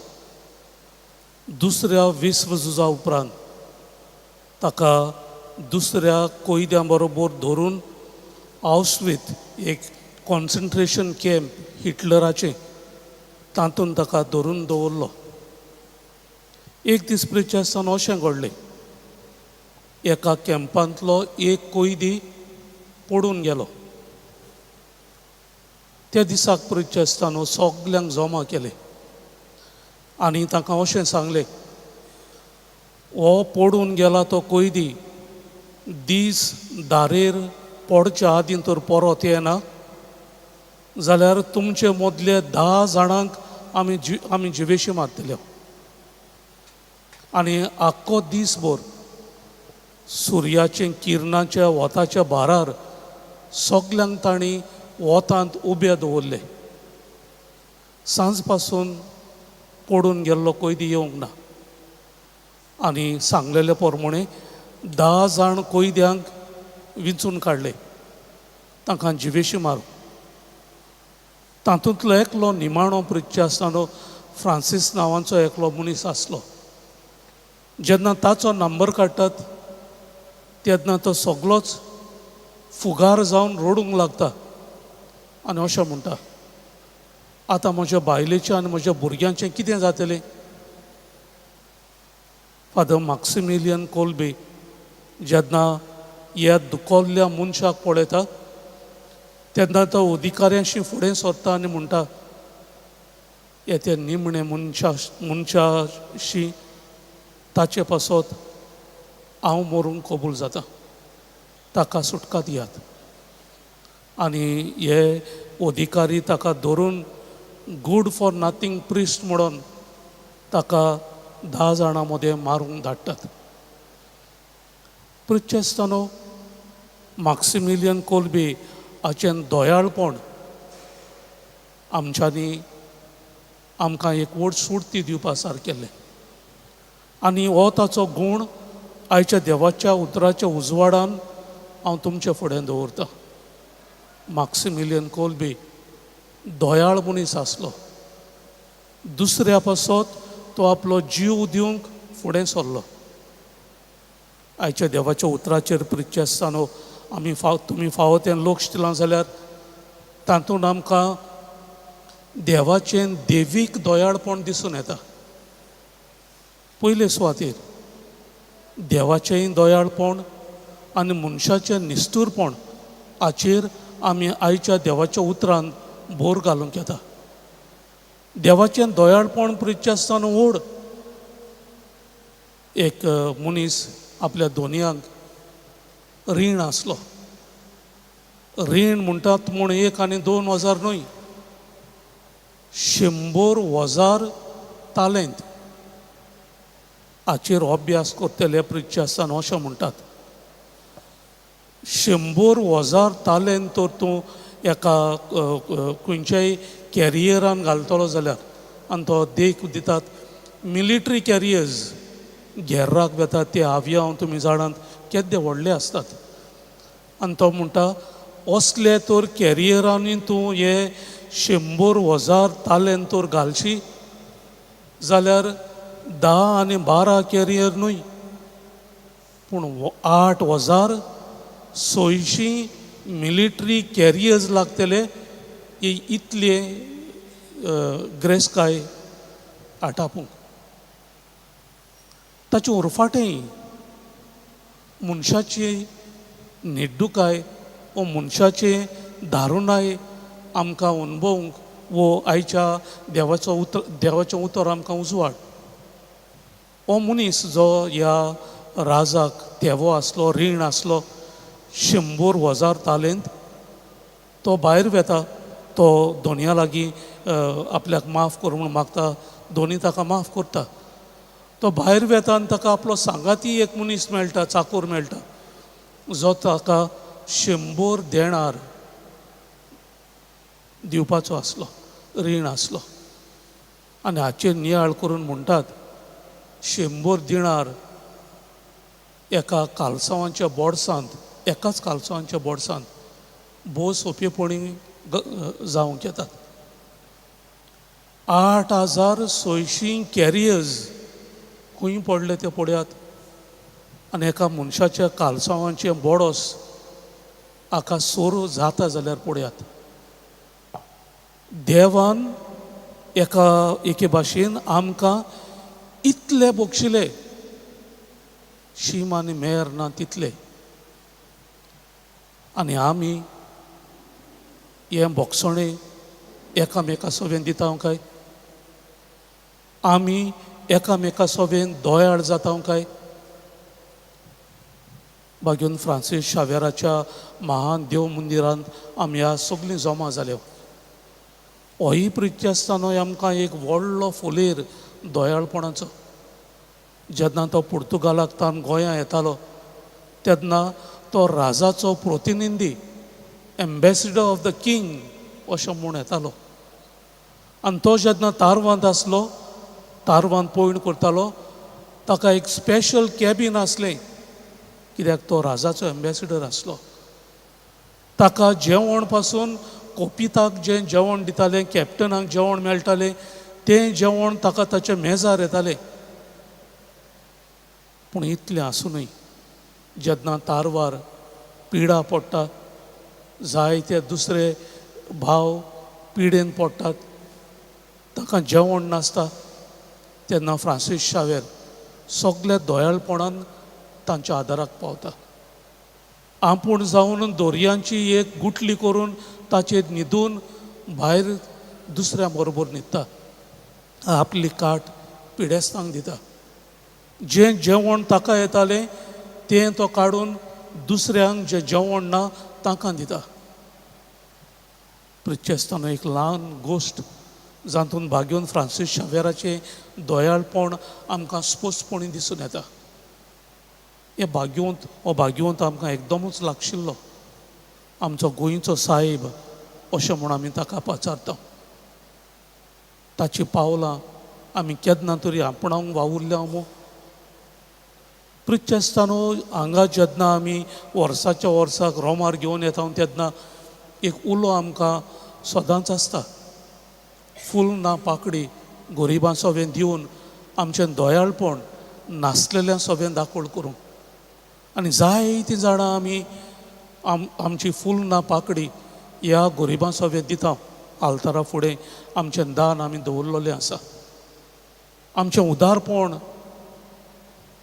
दुसऱ्या विश्व झुजा उपरांत ताका दुसऱ्या कोयद्यां बरोबर धरून ऑस्विथ एक कॉन्सन्ट्रेशन कॅम्प हिटलराचें तातूंत ताका धरून दवरलो. एक दीस प्रचस्तान अशें घडलें, एका कॅम्पांतलो एक कोयदी पडून गेलो. त्या दिसाक प्रचस्तान सगल्यांक जमा केले आनी ताका अशें सांगलें, हो पडून गेला तो कोयदी दीस दारेर पडच्या आदीं तर परत येना जाल्यार तुमचे मदले 10 जाणांक आमी जिवेशी मारतल्यो. आनी आख्खो दिसभर सुर्याचे किरणाच्या वताच्या भारार सगल्यांक तांणी वतांत उबे दवरले. सांज पासून पडून गेल्लो कोयदी येवंक ना आनी सांगलेले प्रमाणे 10 जाण कोयद्यांक विंचून काडले, तांकां जिवेशी मारूंक. तातूंतलो एकलो निमाणो प्रचस्तानो फ्रांसीस नांवाचो एकलो मनीस आसलो. जेन्ना ताचो नंबर काडटात तेन्ना तो सगळोच फुगार जावन रडूंक लागता आनी अशें म्हणटा, आतां म्हज्या बायलेचें आनी म्हज्या भुरग्यांचें कितें जातलें. फादर मॅक्सिमिलियन कोल्बे जेन्ना ह्या दुखोल्ल्या मनशाक पळयता तेन्ना तो अधिकाऱ्यांशी फुडें सरता आनी म्हणटा, येत्या निमणे मनशाशी ताचे पासत हांव मरूंक कबूल जाता, ताका सुटका दियात. आनी हे अधिकारी ताका धरून गूड फॉर नथींग प्रिस्ट म्हणून ताका 10 जाणां मदें मारूंक धाडटात. प्रचस्तानो मॅक्सिमिलियन कोल्बे हाचें दोयाळपण आमच्यांनी आमकां एक व्हड सुर्ती दिवपा सारकेलें. आनी हो ताचो गूण आयच्या देवाच्या उतराच्या उजवाडान हांव तुमचे फुडें दवरतां. मॅक्सिमिलियन कोल्बे दोयाळ मनीस आसलो. दुसऱ्या पासत तो आपलो जीव दिवंक फुडें सरलो. आयच्या देवाच्या उतराचेर प्रचस्तानो तुमी फावो तें लक्ष दिलां जाल्यार तातूंत आमकां देवाचें देवीक दोयाळपण दिसून येता. पयले सुवातेर देवाचेंय दोयाळपण आनी मनशाचें निश्ठूरपण हाचेर आमी आयच्या देवाच्या उतरांत भर घालूंक येता. देवाचें दोयाळपण प्रचस्तान व्हड. एक मनीस आपल्या दोनयांक रीण आसलो. रीण म्हणटात म्हूण 1 आनी 2 हजार न्हय, 100,000 तालेंत हाचेर अभ्यास करतले प्रचस्तान अशें म्हणटात. 100,000 तालेंत तर तूं एका खंयच्याय कॅरियरान घालतलो जाल्यार आनी तो देख दितात मिलिटरी कॅरियर्स घेर्राक वेतात ते आवियां तुमी जाणात केद्दे व्हडले आसतात. आनी तो म्हणटा असले तर कॅरियरांनी तूं हे 100,000 तालेंत तर घालशी जाल्यार 10 आनी 12 कॅरियर न्हय पूण 8,600 मिलिटरी कॅरियर्स लागतले. इतले ग्रेस्काय आटापूंक. ताचे उरफाटें मनशाची निड्डुकाय ओ मनशाचे दारुणाय आमकां अणभवूंक वो आयच्या देवाचें उतर आमकां उजवाड. हो मनीस जो ह्या राजाक तेवो आसलो, रीण आसलो 100,000 तालेंत, तो भायर वेता. तो दोनया लागीं आपल्याक माफ कर म्हूण मागता. दोनी ताका माफ करता. तो भायर वेता आनी ताका आपलो सांगाती एक मनीस मेळटा, चाकर मेळटा, जो ताका 100 देणार दिवपाचो आसलो, रीण आसलो. आनी हाचेर नियाळ करून म्हणटात 100 दिनार एका कालसांवांच्या बोडसांत, एकाच कालसांवांच्या बोडसांत भोव सोंपेपणी जावंक येतात. 8,600 कॅरियर्स खंय पडले ते पळयात. आनी एका मनशाच्या कालसांवांचें बोडोस हाका सोर जाता जाल्यार पळयात. देवान एके भाशेन आमकां इतले बक्षिले, शीम आनी मेर ना तितले, आनी आमी हें बोगसणें एकामेका सोबेन दिता काय? आमी एकामेका सोबेन दोयाळ जाता काय? बागून फ्रांसीस शावेराच्या महान देव मंदिरांत आमी ह्या सगळीं जमा जाल्यो. होय प्रित्यस्तानो आमकां एक व्हडलो फुलेर दोयाळपणाचो. जेन्ना तो पुर्तुगालांतल्यान गोंयां येतालो तेन्ना तो राजाचो प्रतिनिधी, एम्बेसिडर ऑफ द किंग अशें म्हूण येतालो. आनी तो जेन्ना तारवांत आसलो, तारवांत पयण करतालो, ताका एक स्पेशल कॅबीन आसलें, कित्याक तो राजाचो एम्बेसिडर आसलो. ताका जेवण पासून कोपिताक जें जेवण दितालें, कॅप्टनाक जेवण मेळटालें, तें जेवण ताका ताच्या मेजार येतालें. पूण इतलें आसुनूय जेन्ना तारवार पिडा पडटा, जायते दुसरे भाव पिडेन पडटात, ताका जेवण नासता, तेन्ना फ्रांसीस शावेर सगळ्या दोयाळपणान तांच्या आदाराक पावता. आपूण जावन दोरयांची एक गुटली करून ताचेर न्हिदून भायर दुसऱ्या बरोबर न्हिदता. आपली काट पिडेस्तांक दिता. जें जेवण ताका येतालें तें तो काडून दुसऱ्यांक जें जेवण ना ताका दिता. प्रित्यस्तानो एक ल्हान गोश्ट जातून भाग्यून फ्रांसीस शावेराचें दोयाळपण आमकां स्पश्टपणी दिसून येता. हो भाग्यवंत आमकां एकदमूच लागशिल्लो. आमचो गोंयचो साहेब अशें म्हूण आमी ताका पाचारता. ताची पावलां आमी केन्ना तरी आपणावंक वावुरल्या मू. प्रित्यस्तानो हांगा जेन्ना आमी वर्साच्या वर्साक रोमार घेवन येता तेन्ना एक उलो आमकां सदांच आसता. फूल ना पाकडी गरिबां सोबेन दिवन आमचें दोयाळपण नासलेल्या सोबेन दाखोळ करूंक. आनी जायतीं जाणां आमी आमची फूल ना पाकडी ह्या गरिबां सोबेन दिता. आल्तारा फुडें आमचें दान आमी दवरलेलें आसा. आमचें उदारपण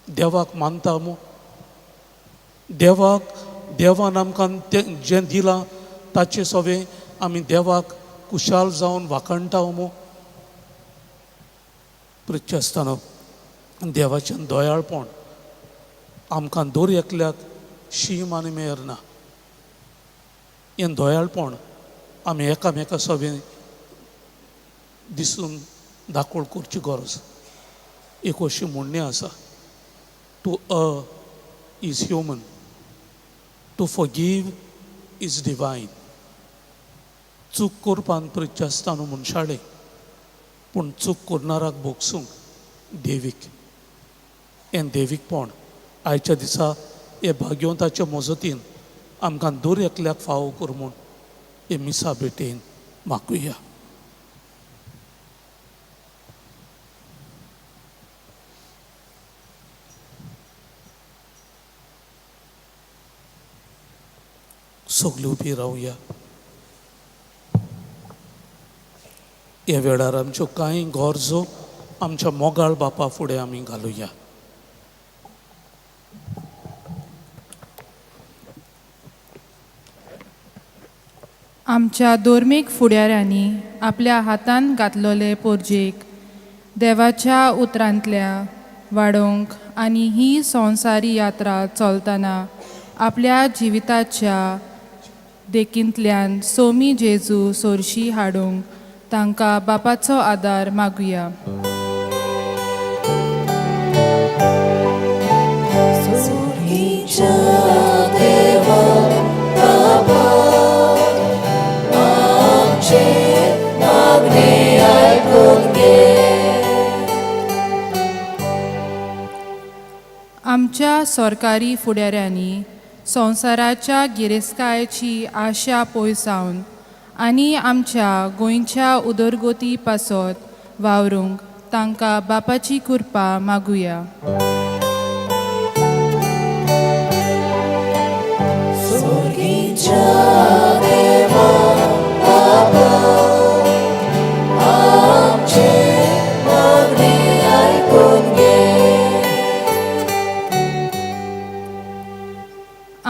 देवाक मानता मू. देवान आमकां जें दिलां ताचे सोबें आमी देवाक कुशाल जावन वाखणटा मू. प्रित्यस्तानो देवाचें दोयाळपण आमकां दर एकल्याक शीम आनी मेर ना. हें दोयाळपण आमी एकामेका सोबेन दिसून दाखोळ करची गरज. एक अशी म्हणणी आसा, to is human, to forgive is divine. चूक करपान प्रित्यस्तानो मनशाळें, पूण चूक करणाराक भोगसूंक देवीक. हें देवीकपण आयच्या दिसा हे भाग्यवंताच्या मजतीन आमकां दर एकल्याक फावो कर म्हूण हे मिसा भेटेन मागुया. सगळीं उबी रावया. ह्या वेळार आमच्यो कांय गरजो आमच्या मोगाळ बापा फुडें आमी घालुया. आमच्या धोर्मीक फुडाऱ्यांनी आपल्या हातान घातलोले पोरजेक देवाच्या उतरांतल्या वाडोवंक आनी ही संवसारी यात्रा चलतना आपल्या जिविताच्या देखींतल्यान सोमी जेजू सोरशी हाडूंक तांकां बापाचो आदार मागुया. आमच्या सरकारी फुडाऱ्यांनी संवसाराच्या गिरेस्कायेची आशा पयसावन आनी आमच्या गोंयच्या उदरगती पासत वावरूंक तांकां बापाची कृपा मागुया.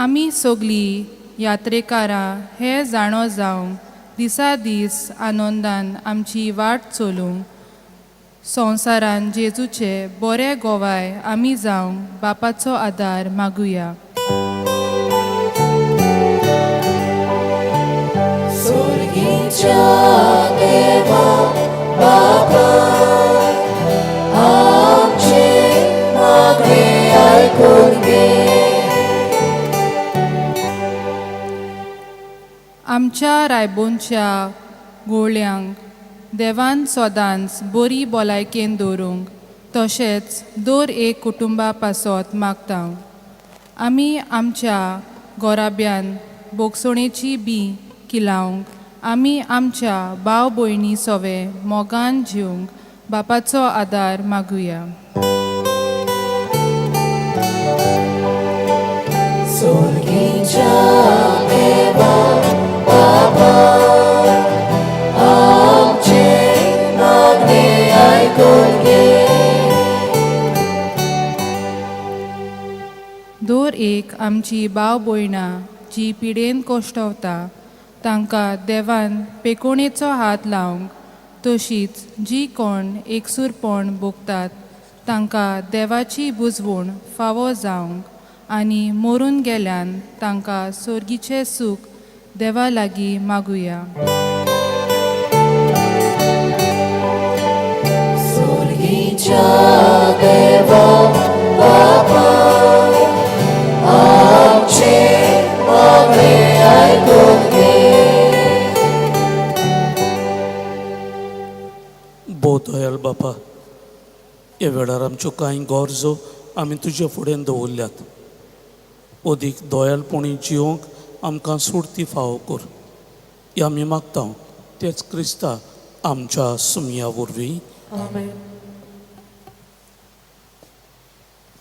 आमी सगळीं यात्रेकारां हे जाणो जावंक दिसा दीस आनंदान आमची वाट चलूंक संवसारान जेजूचे बरे गोवाय आमी जावंक बापाचो आदार मागुया. आमच्या रायबोनच्या गोळ्यांक देवान सदांच बरी भलायकेन दवरूंक तशेंच दर एक कुटुंबा पासत मागता. आमी आमच्या गोराब्यान बोगसणेची बी किलावंक आमी आमच्या भाव भयणी सवे मोगान जिवंक बापाचो आदार मागुया. दर एक आमची भाव भयणां जी पिडेन कोश्टवता तांकां देवान पेकोणेचो हात लावंक तशीच जी कोण एकसूरपण भोगतात तांकां देवाची बुजवण फावो जावंक आनी मरून गेल्यान तांकां सर्गीचें सूख देवा लागीं मागुया. भोव दयाळ बापा, ह्या वेळार आमच्यो कांय गरजो आमी तुजे फुडें दवरल्यात. अदीक दयाळपणी जिवंक आमकां सुरती फावो कर. हें आमी मागता तेच क्रिस्ता आमच्या सुमया वरवीं.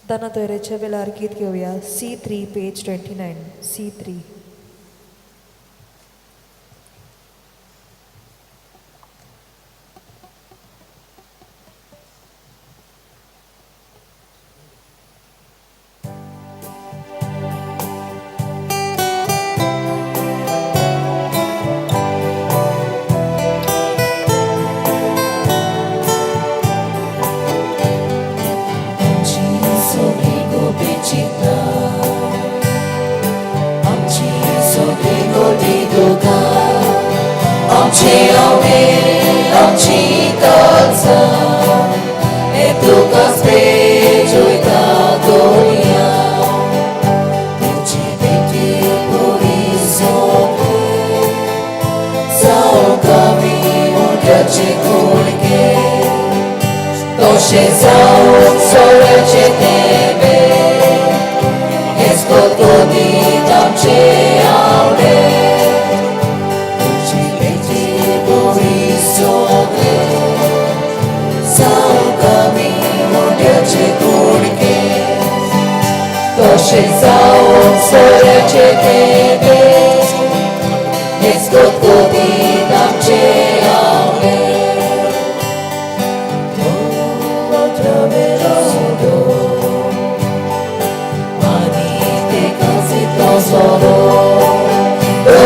दानातोरेच्या वेळार गीत घेवया. C3 page 29. C3.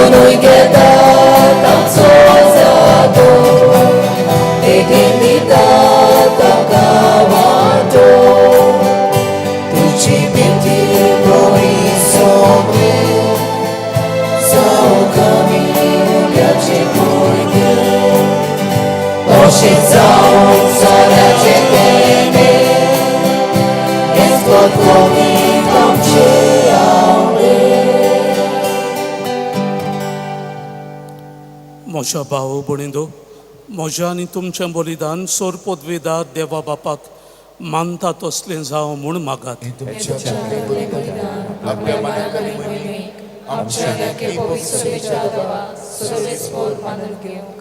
Noi che Oświeć całą zaradzie tebe, jest podłogniką przyjałby. म्हज्या भाव भणींदो, म्हज्या आनी तुमचें बलिदान सोर पदवेदार देवा बापाक मानता तसलें जावं म्हूण मागात. आपल्या मनाकरी महिमेक आमच्या नेके पवित्र सुवेच्या देवा सर्वेस्पोर मानून घेवंक.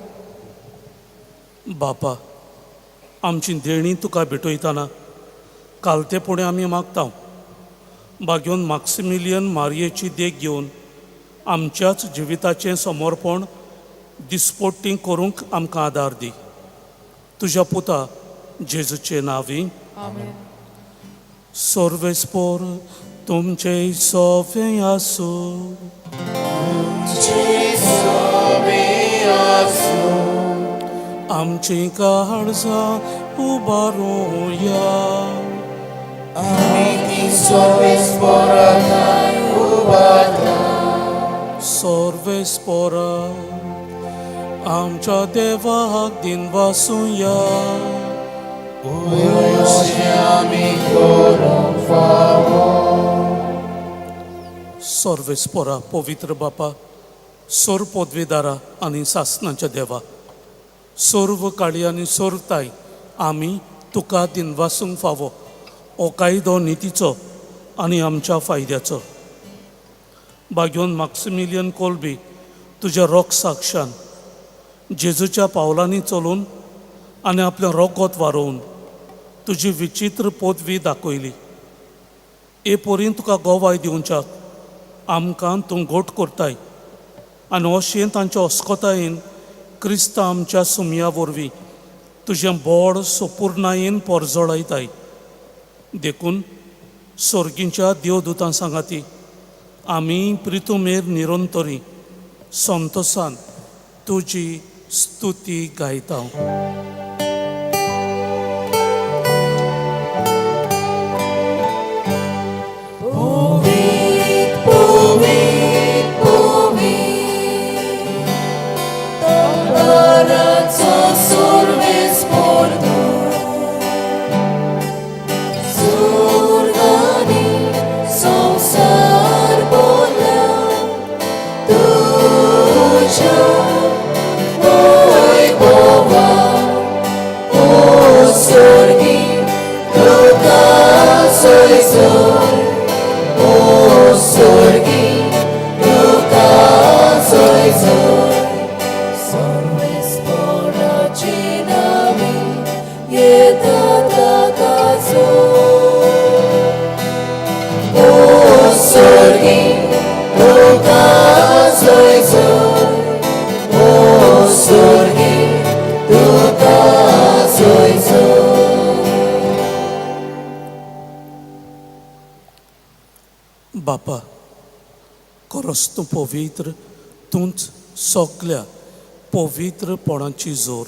बापा, आमची देणी तुका भेटयतना कालतेपणे आमी मागता. बागेवन मॅक्सिमिलियन मारयेची देख घेवन आमच्याच जिविताचें समर्पण दिसपट्टी करूंक आमकां आदार दी. तुज्या पुता जेजूचे नांवी. सर्वेस्पोर तुमचे सोफे आसूं. आमची काळजां उबारूया. आमी सर्वेस्पोरांत उबारला. सर्वेस्पोरा आमच्या देवाक दिन वासूया. आमी करूंक फावो. सर्वेस्पोरा पवित्र बापा, सोर पदवीदारा आनी सासणाच्या देवा, सर्व काळी आनी सोरताय आमी तुका दिन वासूंक फावो. हो कायदो नितीचो आनी आमच्या फायद्याचो. बागेवन मॅक्सिमिलियन कोल्बी तुज्या रोग साक्षान जेजूच्या पावलांनी चलून आनी आपलें रोगोत वारोवन तुजी विचित्र पदवी दाखयली. हे पोरीन तुका गोवाय दिवच्याक आमकां तूं गोट करताय आनी अशें तांच्या अस्कोतायेन क्रिस्त आमच्या सुमया वरवीं तुजें बोड सुपूर्णायेन परजोळयताय. देखून सर्गींच्या देवदूतां सांगाती आमी प्रितुमेर निरंतरी संतोशान तुजी स्तुती गायता. बापा, खरोच तूं पवित्र, तूंच सगल्या पवित्रपणाची जोर.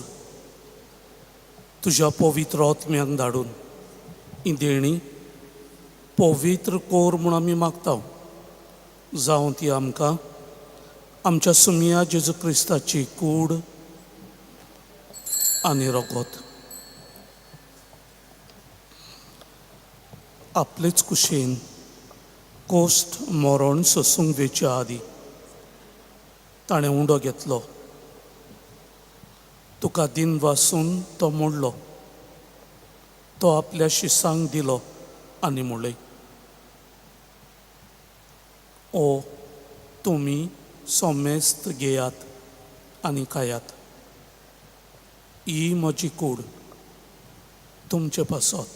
तुज्या पवित्र आत्म्याक धाडून ही देणी पवित्र कोर म्हूण आमी मागता. जावं ती आमकां आमच्या सुमया जेजू क्रिस्ताची कूड आनी रगत. आपलेच कुशेन कोस्ट मरण सोसूंक वेच्या आदी ताणें उंडो घेतलो. तुका दिन वासून तो मोडलो. तो आपल्या शिसांक दिलो आनी म्हणलें, ओ तुमी सोमेस्त घेयात आनी खायात. ही म्हजी कूड तुमचे पासत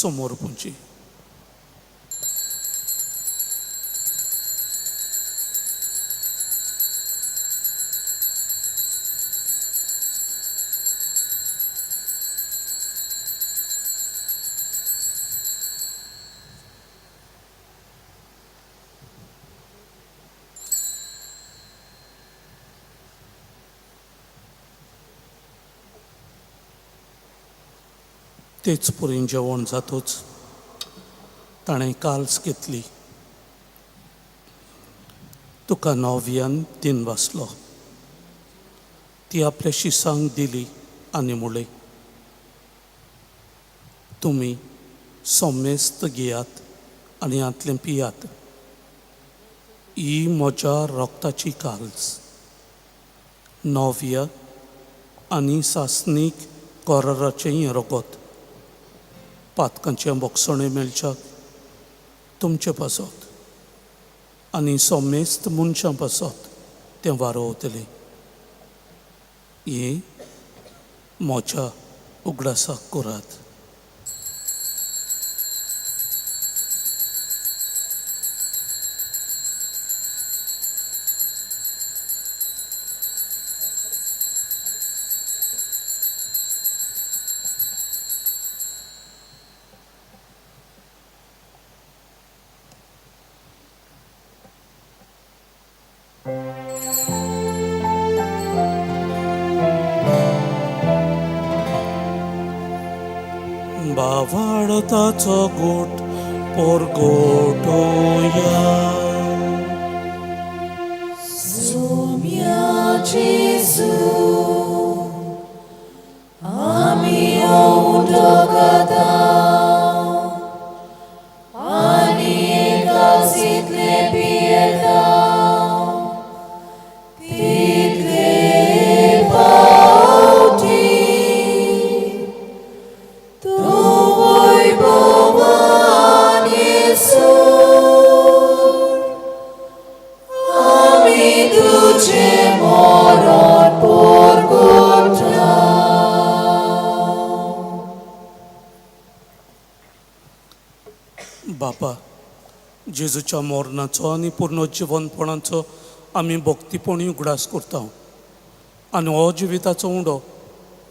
समोर पुंची. तेच पुरीन जेवण जातूच ताणें काल्स घेतली. तुका नव्यान दिन वाचलो. ती आपल्या शिसांक दिली आनी मुळे तुमी सोमेस्त घेयात आनी हातलें पियात. ही म्हज्या रोगताची काल्स, नव्य आनी सासणीक कोराचें रगत. पातकांचें बोगसणें मेळच्याक तुमचें पासत आनी सोमेस्त मनशां पासत तें वारोवतलें. ही म्हज्या उगडासाक करात. बावाडताचो गोट पोरगोटोया. Sumia Jesu, ami oudogada, ani ekasitle pieta, title pauti, tu voi bovan Jesu. Tuce moron porgota. बापा, जेजूच्या मोरणाचो आनी पुनर्जीवनपणाचो आमी भक्तीपणी उगडास करता. आनी हो जिविताचो उंडो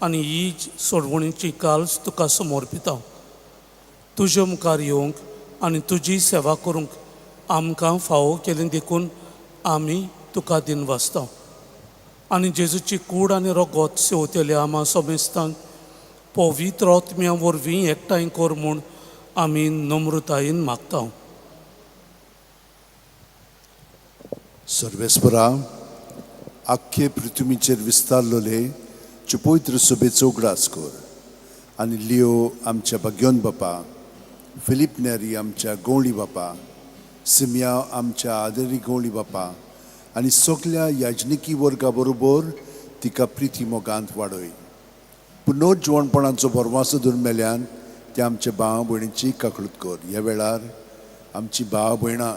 आनी ही सोडवणीची काल्स तुका समर्पिता. तुजे मुखार येवंक आनी तुजी सेवा करूंक आमकां फावो केलें देखून आमी तुका दिन वाचता. आनी जेजूची कूड आनी रगत सेवतेल्या आमा सोमेस्तांक पवित्र आत्म्या वरवीं एकठांय कर म्हूण आमी नम्रतायेन मागता. सर्वेस्परा, आख्खे पृथ्वीचेर विस्तारलोले चे पवित्र सोबेचो उगडास कर. आनी लिओ आमच्या भाग्योन बापा, फिलीप नेरी आमच्या गवळी बापा, सिमिया आमच्या आदरी गवळी बापा आनी सगल्या याजनिकी वर्गा बरोबर तिका प्रिती मोगांत वाडय. पुनर्जीवनपणाचो भरवंसो धरून मेल्यान ते आमच्या भाव भयणीची काकळूत कर. ह्या वेळार आमची भाव भयणां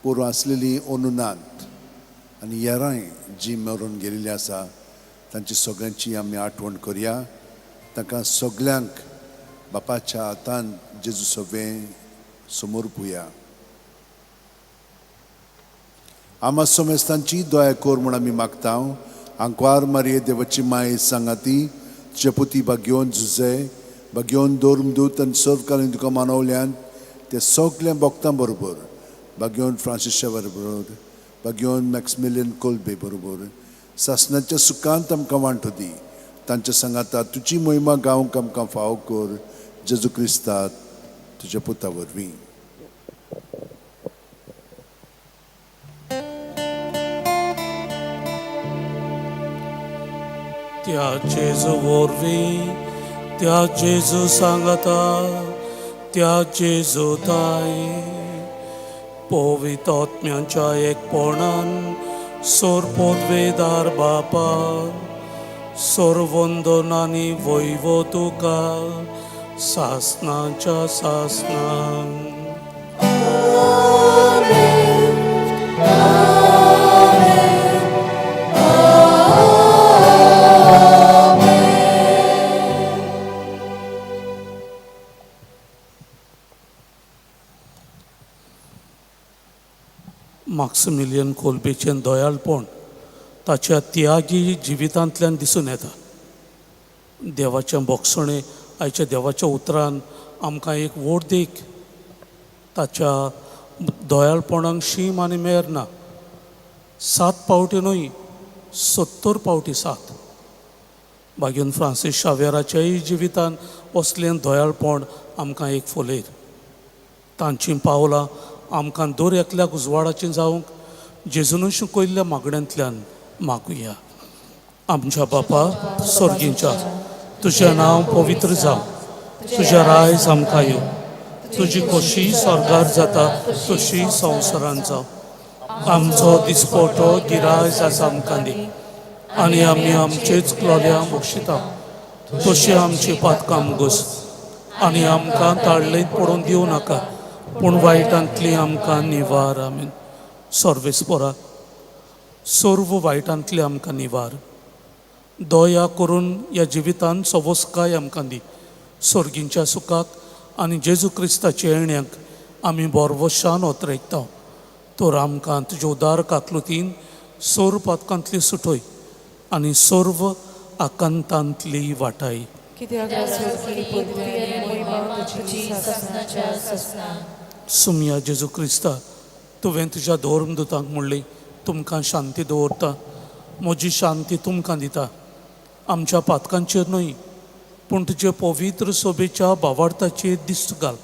पोरूं आसलेलीं अनुनांत आनी हेरांय जीं मरून गेलेलीं आसा तांची सगळ्यांची आमी आठवण करया. तांकां सगल्यांक बापाच्या हातान जेजू सवें समोर पुया. आमा सोमेस्तांची दया कर म्हूण आमी मागता. आंकवार मारये देवाची माय सांगाती, तुजे पुती भाग्योन झुजे, भाग्योन दोर्मदूत आनी सर्वकालीन तुका मानवल्यान ते सगल्या भक्तां बरोबर, भाग्योन फ्रांसिसा बरोबर, भाग्योन मॅक्समिलियन कोल्बे बरोबर सासणाच्या सुखांत आमकां वांटो दी. तांच्या सांगाता तुजी महिमा गावंक आमकां फावो कर. जेजू क्रिस्तांत तुज्या पुता वरवीं. त्या जेजू वरवीं, त्या जेजू सांगता, त्या जेजू ताय पवित्र आत्म्याच्या एकपणान सोरपोदवेदार बापा सोरवंदनांनी वैभव तुका सासणाच्या सासणां. मॅक्सिमिलियन कोल्बेचें दयाळपण ताच्या त्यागी जिवितांतल्यान दिसून येता. देवाचें बोगसणें आयच्या देवाच्या उतरान आमकां एक वोट देख. ताच्या दयाळपणाक शीम आनी मेर ना. 7 पावटी न्हय, 70 पावटी 7. भाग्योन फ्रांसीस शावेराच्याय जिवितान असलें दयाळपण आमकां एक फोलेर. तांचीं पावलां आमकां दर एकल्याक उजवाडाचीं जावंक जेजून शिकयल्ल्या मागण्यांतल्यान मागुया. आमच्या बापा स्वर्गींच्या तुझें नांव पवित्र जावं तुझें रायज आमकां येवं तुजी खोशी स्वर्गार जाता तशी संवसारांत जावं आमचो दिसपटो गिरायज आसा आमकां दी आनी आमी आमचेच क्लोल्यां बक्षिता तशी आमची पातकां मुगोस आनी आमकां ताळलेत पडून दिवं नाका पूण वायटांतली आमकां निवार आमीन सर्वेस्परा सर्व वायटांतली आमकां निवार दया करून ह्या जिवितांत सवस्काय आमकां दी सर्गींच्या सुखाक आनी जेजू क्रिस्ताच्या येण्याक आमी बोरवशान ओतरेकता तर आमकां तुज्या उदार काकलुतीन सोर पातकांतली सुटय आनी सर्व आकांतांतली वाटाय सुमया जेजू क्रिस्ता तुवें तुज्या धर्मदुतांक म्हणली तुमकां शांती दवरता म्हजी शांती तुमकां दिता आमच्या पातकांचेर न्हय पूण तुजे पवित्र सोबेच्या भावार्थाचेर दिश्ट घाल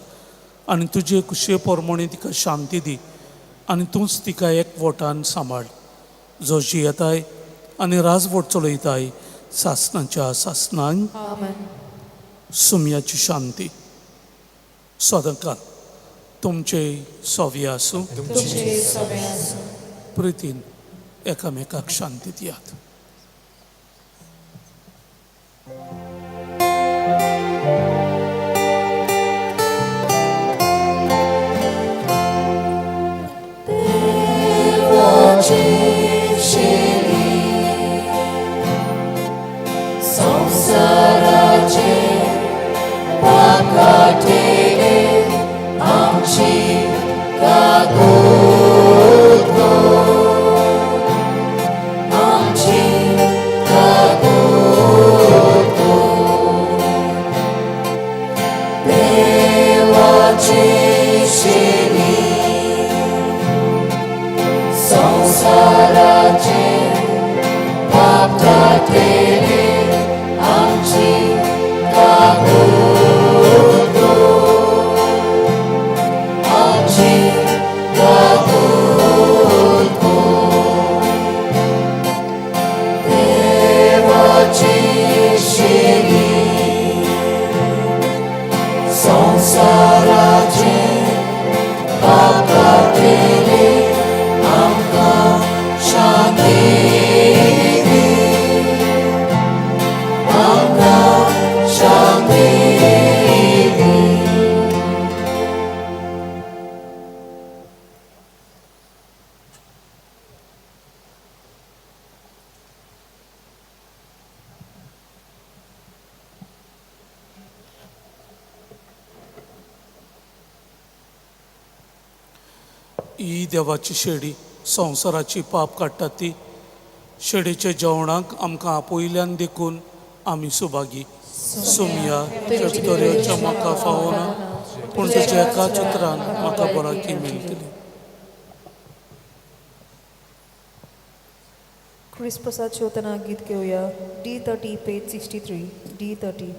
आनी तुजे कुशे पोरमणी तिका शांती दी आनी तूंच तिका एकवटान सांबाळ जो जियेताय आनी राजवट चलयताय सासणाच्या सासणान सुमयाची शांती सदांकाल तुमचे सोवी आसूं प्रितीन एकामेकाक शांती दियात संसाराचे वाकाटेले आमची कागोद आमची कागोद देवाची शेली संसाराचे वाकाटेले आमची कागोद आमची कागोद देवाची शेली संसाराचे वाकाटेले आमकां शांती ही देवाची शेडी संवसाराची पाप काडटा ती शेडीच्या जेवणाक आमकां आपयल्यान देखून आमी सुभागी सुमया चतऱ्योच्या म्हाका फावना पूण तुज्या एकाच उतरान म्हाका बराकी मेळटली क्रिस्पसात शोधना गीत घेऊया D30 page 63 D30.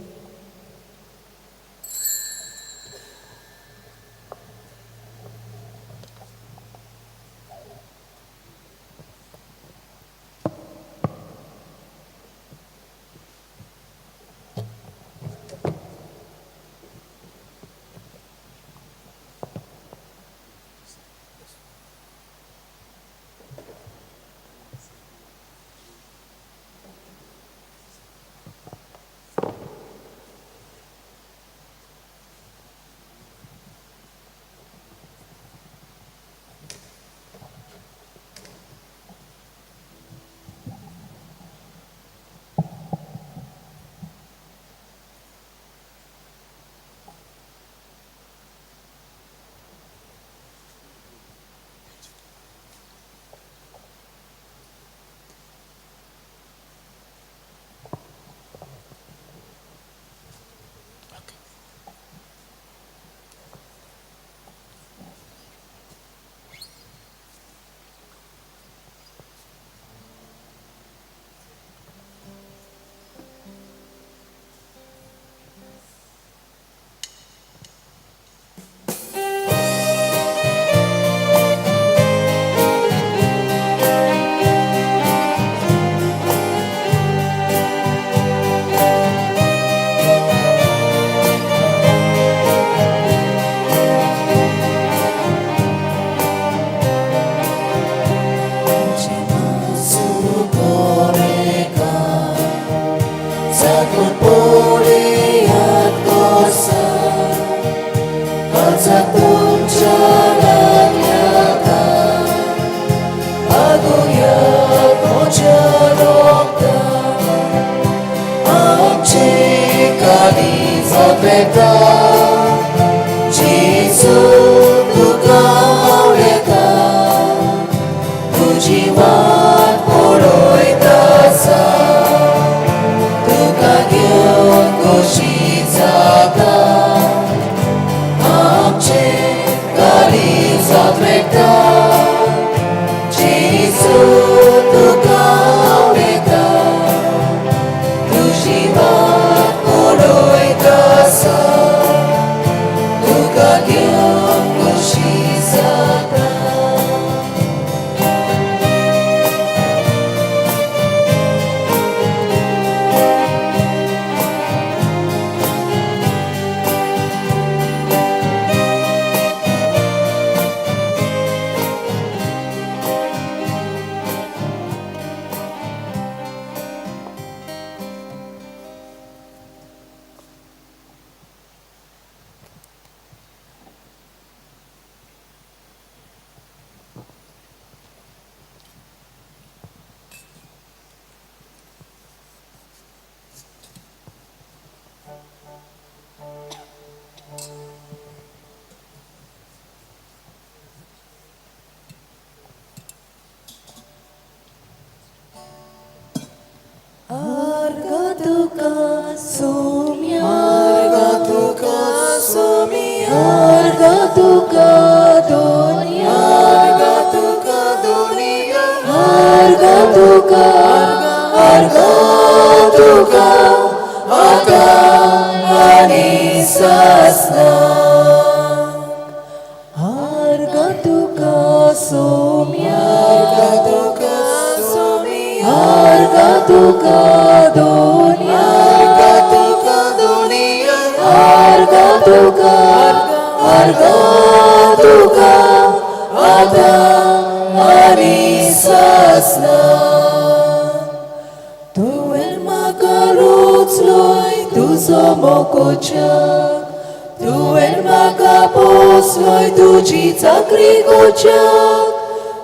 Tuer maka posloy tuji zakri gochak.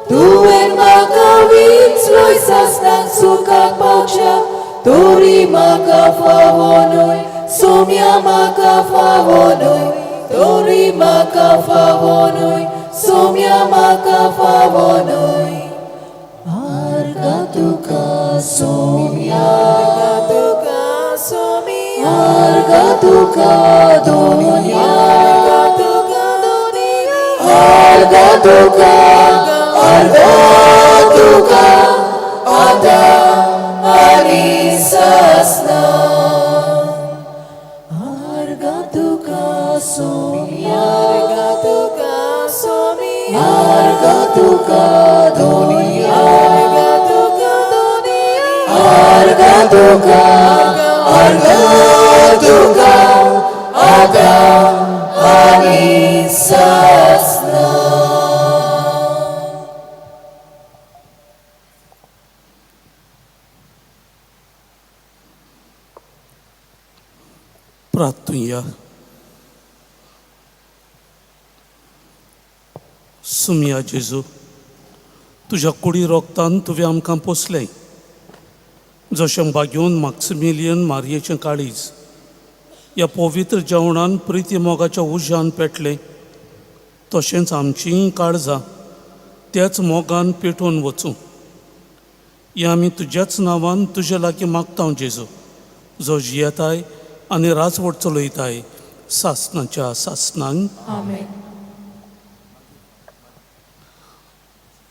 Tuer maka winsloy sasnang sukak pauchak. Tori maka favonoy, somia maka favonoy. Tori maka favonoy, somia maka favonoy. Argatuka somia, argatuka somia, argatuka donia, argatuka donia, argatuka, argatuka, ada anisasna. Argatuka somia, argatuka somia, argatuka donia, argatuka donia, argatuka, argatuka, ada anisasna. प्रार्थूया. सुमिया जेजू, तुझ्या कुडी रोगतान तुवें आमकां पोसलें. जशें बागेवन मॅक्सिमिलियन मारयेचें काळीज ह्या पवित्र जेवणान प्रिती मोगाच्या उज्यान पेटलें, तशेंच आमचीं काळजां त्याच मोगान पेटोवन वचूं. हें आमी तुज्याच नांवान तुजे लागीं मागता जेजू, जो जियेताय आनी राजवट चलयताय सासणाच्या सासणांक. आमेन.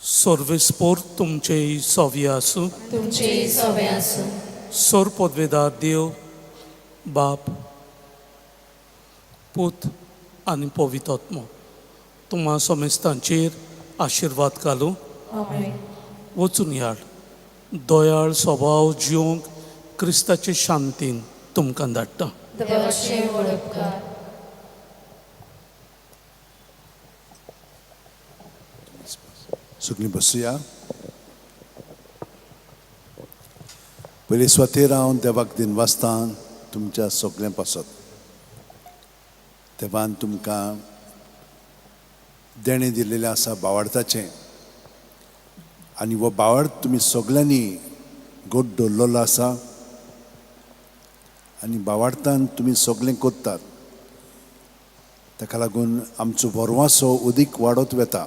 सर्वेस्पोर तुमचे सोवी आसूं. तुमचे सवे आसूं. सोर पदवेदार देव, बाप, पूत आनी पवित्र आत्मो तुम्हा समेस्तांचेर आशिर्वाद घालूं. आमेन. वचून याड दोयाळ स्वभाव जिवंक क्रिस्ताचे शांतीन तुमकां धाडटा. देवाचे वळखकार. सगळीं बसुया. पयलीं स्वतेर हांव देवाक दिनवासता तुमच्या सगळ्यां पासत. देवान तुमकां देणें दिलेलें आसा भावार्थाचें, आनी हो भावार्थ तुमी सगळ्यांनी घोट दवरलेलो आसा, आनी भावार्थान तुमी सगळें कोत्तात. ताका लागून आमचो भरवंसो उदीक वाडत वता.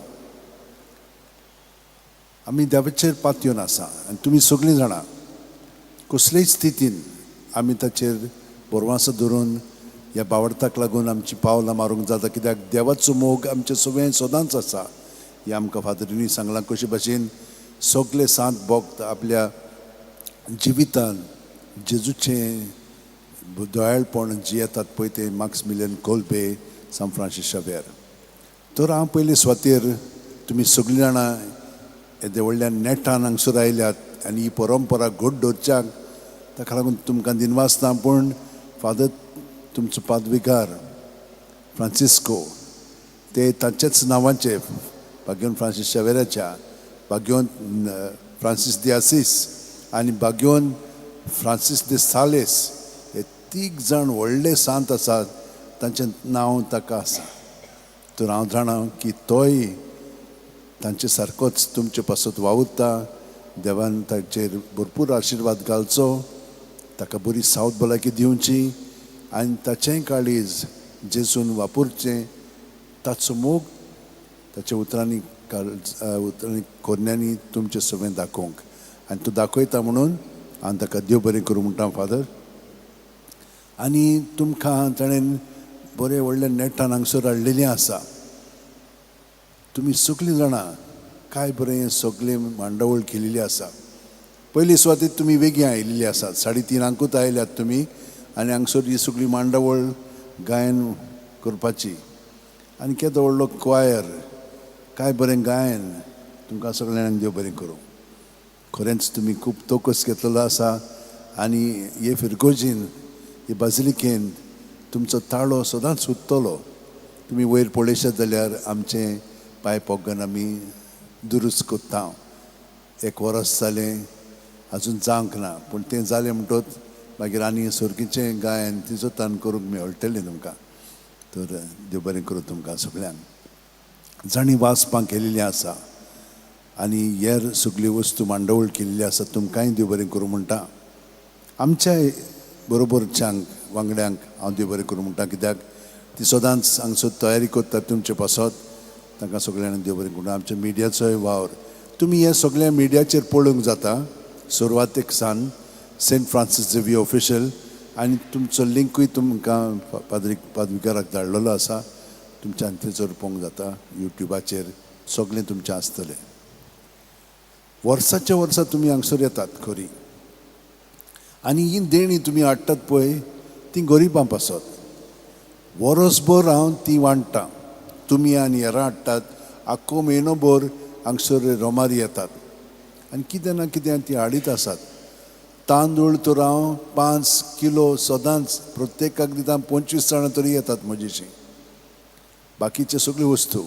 आमी देवाचेर पातयेवन आसा आनी तुमी सगळीं जाणां कसलेय स्थितीन आमी ताचेर भरवंसो धरून ह्या भावार्थाक लागून आमची पावलां मारूंक जाता, कित्याक देवाचो मोग आमचे सगळें सदांच आसा. हें आमकां फादरींनी सांगलां. कशे भाशेन सगळे सांत भक्त आपल्या जिवितान जेजूचें दोयाळपण जियेतात पळय ते मॅक्सिमिलियन कोल्बे, सान फ्रांसीस शावेर. तर हांव पयलीं स्वतेर तुमी सगळीं जाणां येदे व्हडल्या नेटान हांगसर आयल्यात आनी ही परंपरा घोट दवरच्याक ताका लागून तुमकां दिनवासता. पूण फादर तुमचो पादविकार फ्रांसिस्को ते तांचेच नांवाचे बागेवन फ्रांसीस शावेराच्या, बागेवन फ्रांसीस दे आसीस आनी बागेवन फ्रांसीस दे सालेस हे 3 जाण व्हडले सांत आसात. तांचें नांव ताका आसा. तर हांव जाणा की तोय तांचे सारकोच तुमचे पासत वावुरता. देवान ताचेर भरपूर आशिर्वाद घालचो, ताका बरी सावथ भलायकी दिवची आनी ताचेंय काळीज जेजून वापरचें. ताचो मोग ताच्या उतरांनी कोरण्यांनी तुमचे सगळें दाखोवंक आनी तूं दाखयता म्हणून हांव ताका देव बरें करूं म्हणटा. फादर आनी तुमकां ताणें बरें व्हडलें नेटान हांगसर हाडलेलें आसा. तुमी सगळीं जाणां काय बरें सगळें मांडावळ केलेली आसा. पयली सुवातेर तुमी वेगळी आयिल्ली आसात, 3:30 आयल्यात तुमी आनी हांगसर ही सगळी मांडावळ गायन करपाची आनी केदो व्हडलो क्वायर, काय बरें गायन. तुमकां सगळ्यांक देव बरें करूं. खरेंच तुमी खूब तोकस घेतलेलो आसा आनी हे फिरगोजीन हे बाजिलिकेन तुमचो ताळो सदांच उत्तलो. तुमी वयर पळयशात जाल्यार आमचें पायप ऑर्गन आमी दुरुस्त कोत्ता. 1 वर्स जालें, अजून जावंक ना, पूण तें जालें म्हणटच मागीर आनी सुरगीचें गायन तिजो तान करूंक मेळटलें तुमकां. तर देव बरें करूं तुमकां सगळ्यांक. जाणी वाचपाक केलेलीं आसा आनी हेर सगळ्यो वस्तू मांडवळ केल्ली आसा. तुमकांय देव बरें करूं म्हणटा. आमच्या बरोबरच्यांक वांगड्यांक हांव देव बरें करूं म्हणटा, कित्याक ती सदांच हांगसर तयारी करतात तुमचे पासत. तांकां सगळ्यांक देव बरें करूं. आमच्या मिडियाचोय वावर तुमी हे सगळ्या मिडियाचेर पळोवंक जाता. सुरवातेक सावन सेंट फ्रांसीस झेवियर ऑफिशियल आनी तुमचो लिंकूय तुमकां पाद्रीकाराक धाडलेलो आसा. तुमच्यान थंयसर पळोवंक जाता. युट्यूबाचेर सगळें तुमचें आसतलें. वर्साच्या वर्सा तुमी हांगसर येतात खरी आनी ही देणी तुमी हाडटात पळय ती गरिबां पासत. वर्सभर हांव ती वांट्टा. तुमी आनी हेरां हाडटात, आख्खो म्हयनोभर हांगसर रोमारी येतात आनी कितें ना कितें ती हाडीत आसात. तांदूळ तर हांव 5 किलो सदांच प्रत्येकाक दिता. 25 जाणां तरी येतात म्हजीशी. बाकीचे सगळ्यो वस्तू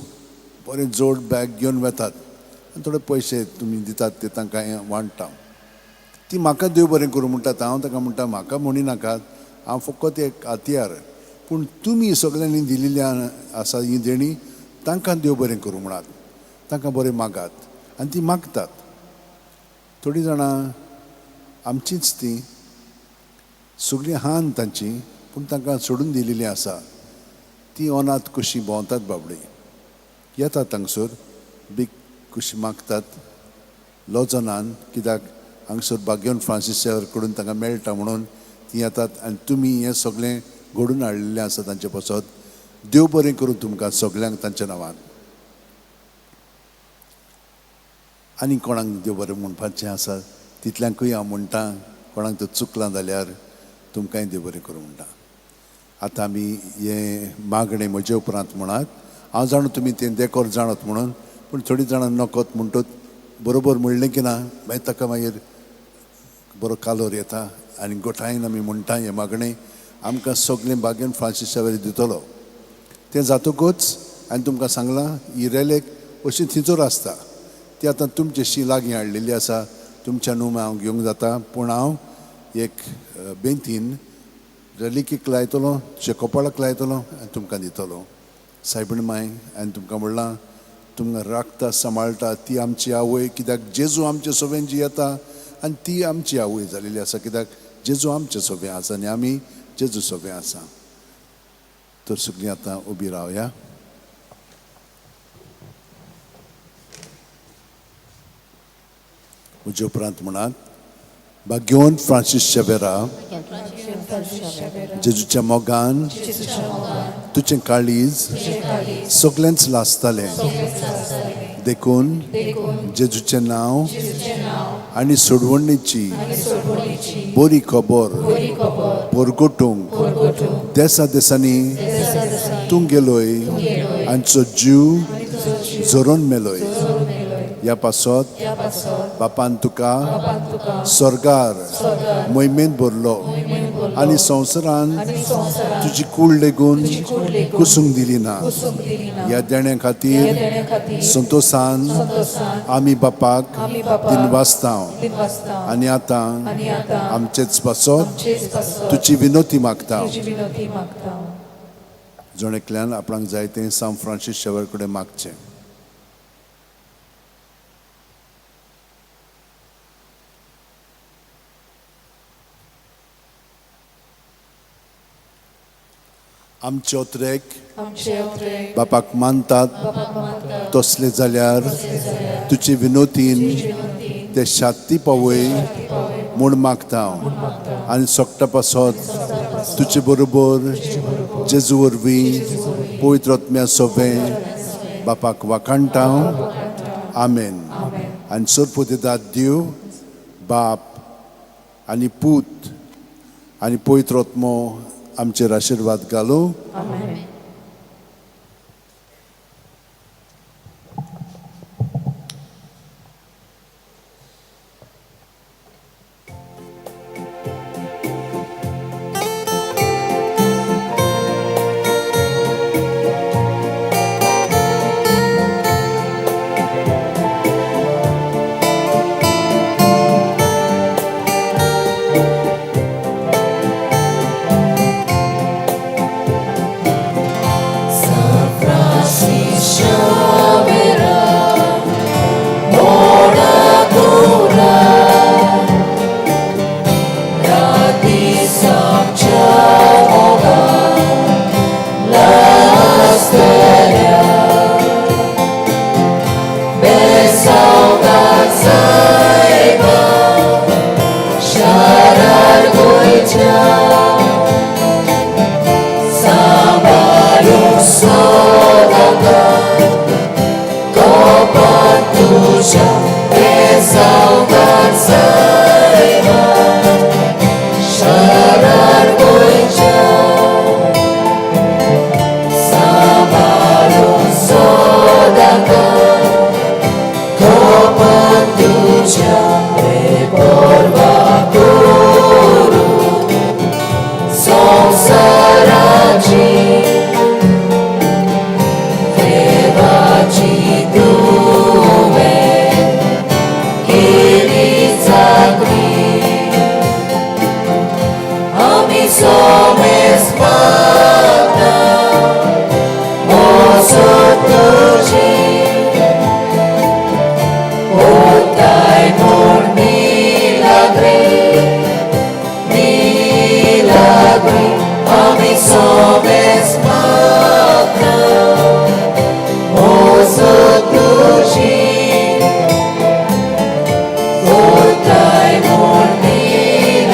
बरें जोड बॅग घेवन वेतात आनी थोडे पयशे तुमी दितात ते तांकां वांट्टा. ती म्हाका देव बरें करूं म्हणटात. हांव ताका म्हणटा म्हाका म्हणू नाकात, हांव फकत एक हातयार. पूण तुमी सगळ्यांनी दिलेली आसा ही देणी, तांकां देव बरें करूं म्हणात. तांकां बरें मागात आनी ती मागतात. थोडीं जाणां आमचीच ती सगळीं हान तांची, पूण तांकां सोडून दिलेली आसा. ती अनाथ कशी भोंवतात बाबडी. येतात हांगसर बीक कशी मागतात लॉजनान, कित्याक हांगसर बागेवन फ्रांसिसार कडून तांकां मेळटा म्हणून ती येतात आनी तुमी हें सगळें घडून हाडलेलें आसा तांचे पासत. देव बरें करूं तुमकां सगळ्यांक तांच्या नांवान. आनी कोणाक देव बरें म्हणपाचें आसा तितल्यांकूय हांव म्हणटा. कोणाक तें चुकलां जाल्यार तुमकांय देव बरें करूं म्हणटा. आतां आमी हे मागणें म्हजे उपरांत म्हणात. हांव जाणा तुमी तें देकोर जाणत म्हणून, पूण थोडीं जाणां नकत म्हणटत. बरोबर म्हणलें की ना मागीर ताका मागीर बरो कालोर येता आनी गोठायन आमी म्हणटा हें मागणें आमकां सगळें बागेन फ्रांसिसावेर दितलो. तें जातकूच हांवें तुमकां सांगलां ही रेलेक अशी थिंचोर आसता. ती आतां तुमचेशी लागीं हाडलेली आसा. तुमच्या न्हू हांव घेवंक जाता, पूण हांव एक बेंतीन रेलिकेक लायतलो, शेकोपाळाक लायतलो आनी तुमकां दितलो. सायबीण माय हांवें तुमकां म्हणलां तुमकां राखता सांबाळटा ती आमची आवय. कित्याक जेजू आमचे सोबेन जी येता आनी ती आमची आवय जालेली आसा. कित्याक जेजू आमचे सोबे आसा आनी आमी जेजू सोबे आसा. तर सगळीं आतां उबी रावया. म्हजे उपरांत म्हणात. बागेवन फ्रांसीस शेवेरा जेजूच्या मोगान तुजें काळीज सगळ्यांच लासतालें. देखून जेजूचें नांव आनी सोडवणेची बरी खबर परगटूंक देसा देसांनी तूं गेलोय आनी तुजो जीव झरोन मेलोय. ह्या पासत बापान तुका स्वर्गार मोहिमेंत भरलो आनी संवसारान तुजी कूड लेगून कुसूंक दिली ना. ह्या देण्या खातीर संतोशान आमी बापाक दिनवासता आनी आतां आमचेच पासत तुजी विनोती मागता. जोणेकल्यान आपणाक जाय तें सान फ्रांसीस शेवेर कडेन मागचें. आमचे ओत्रेक बापाक मानतात तसले जाल्यार तुजे विनोतीन ते शांती पावय म्हूण मागता आनी सोगटा पासत तुजे बरोबर जेजू वरवीं पवित्र आत्म्या सोबें बापाक वाखाणटां आमेन. आनी सोरपोतेदाद देव बाप आनी पूत आनी पवित्र आत्मो आमचेर आशिर्वाद घालो.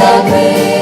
Milagre